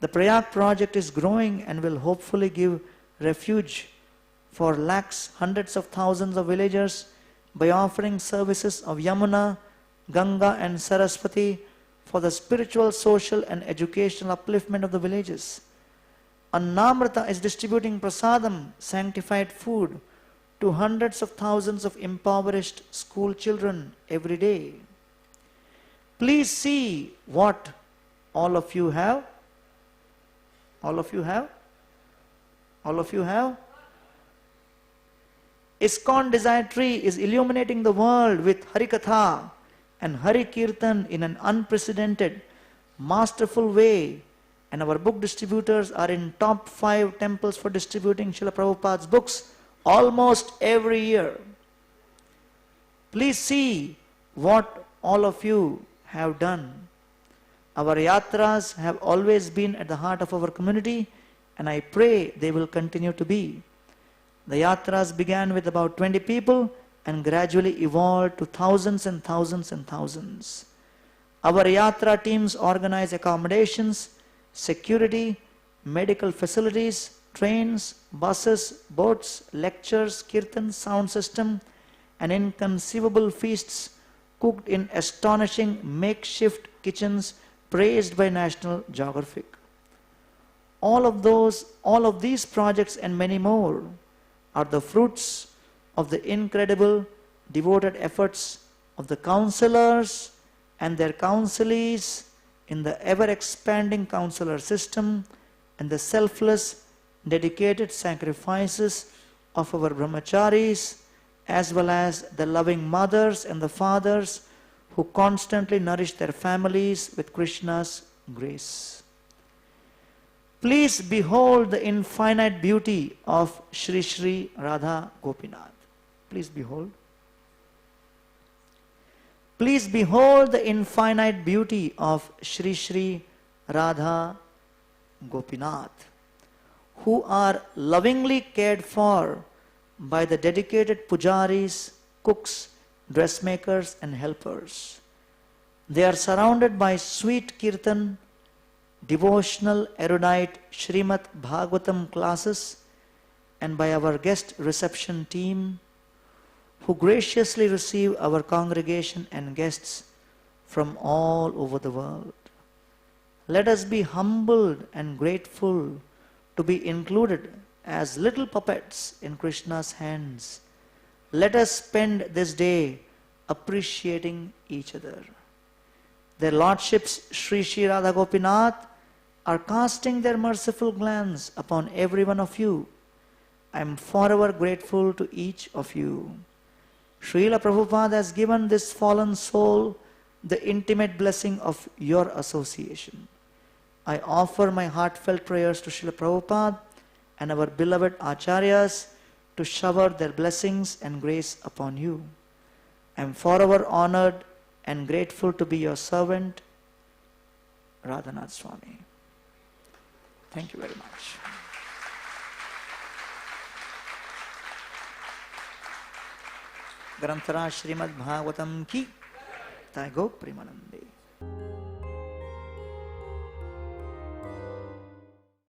The Prayag project is growing and will hopefully give refuge for lakhs, hundreds of thousands of villagers by offering services of Yamuna, Ganga and Saraswati for the spiritual, social and educational upliftment of the villages. Annamrita is distributing prasadam, sanctified food, to hundreds of thousands of impoverished school children every day. Please see what all of you have. All of you have? All of you have? ISKCON Desire Tree is illuminating the world with Harikatha and Hari Kirtan in an unprecedented, masterful way. And our book distributors are in top 5 temples for distributing Srila Prabhupada's books almost every year. Please see what all of you have done. Our yatras have always been at the heart of our community, and I pray they will continue to be. The yatras began with about 20 people and gradually evolved to thousands and thousands and thousands. Our yatra teams organize accommodations, security, medical facilities, trains, buses, boats, lectures, kirtan, sound system, and inconceivable feasts cooked in astonishing makeshift kitchens praised by National Geographic. All of these projects and many more are the fruits of the incredible devoted efforts of the counselors and their counselees in the ever-expanding counselor system and the selfless, dedicated sacrifices of our brahmacharis, as well as the loving mothers and the fathers who constantly nourish their families with Krishna's grace. Please behold the infinite beauty of Shri Shri Radha Gopinath. Please behold. Please behold the infinite beauty of Shri Shri Radha Gopinath, who are lovingly cared for by the dedicated pujaris, cooks, dressmakers and helpers. They are surrounded by sweet kirtan, devotional erudite Srimad Bhagavatam classes, and by our guest reception team, who graciously receive our congregation and guests from all over the world. Let us be humbled and grateful to be included as little puppets in Krishna's hands. Let us spend this day appreciating each other. Their Lordships Sri Sri Radha Gopinath are casting their merciful glance upon every one of you. I am forever grateful to each of you. Srila Prabhupada has given this fallen soul the intimate blessing of your association. I offer my heartfelt prayers to Srila Prabhupada and our beloved Acharyas to shower their blessings and grace upon you. I am forever honored and grateful to be your servant, Radhanath Swami. Thank you very much. Granthara Srimad Bhagavatam ki Jai Go Premanande.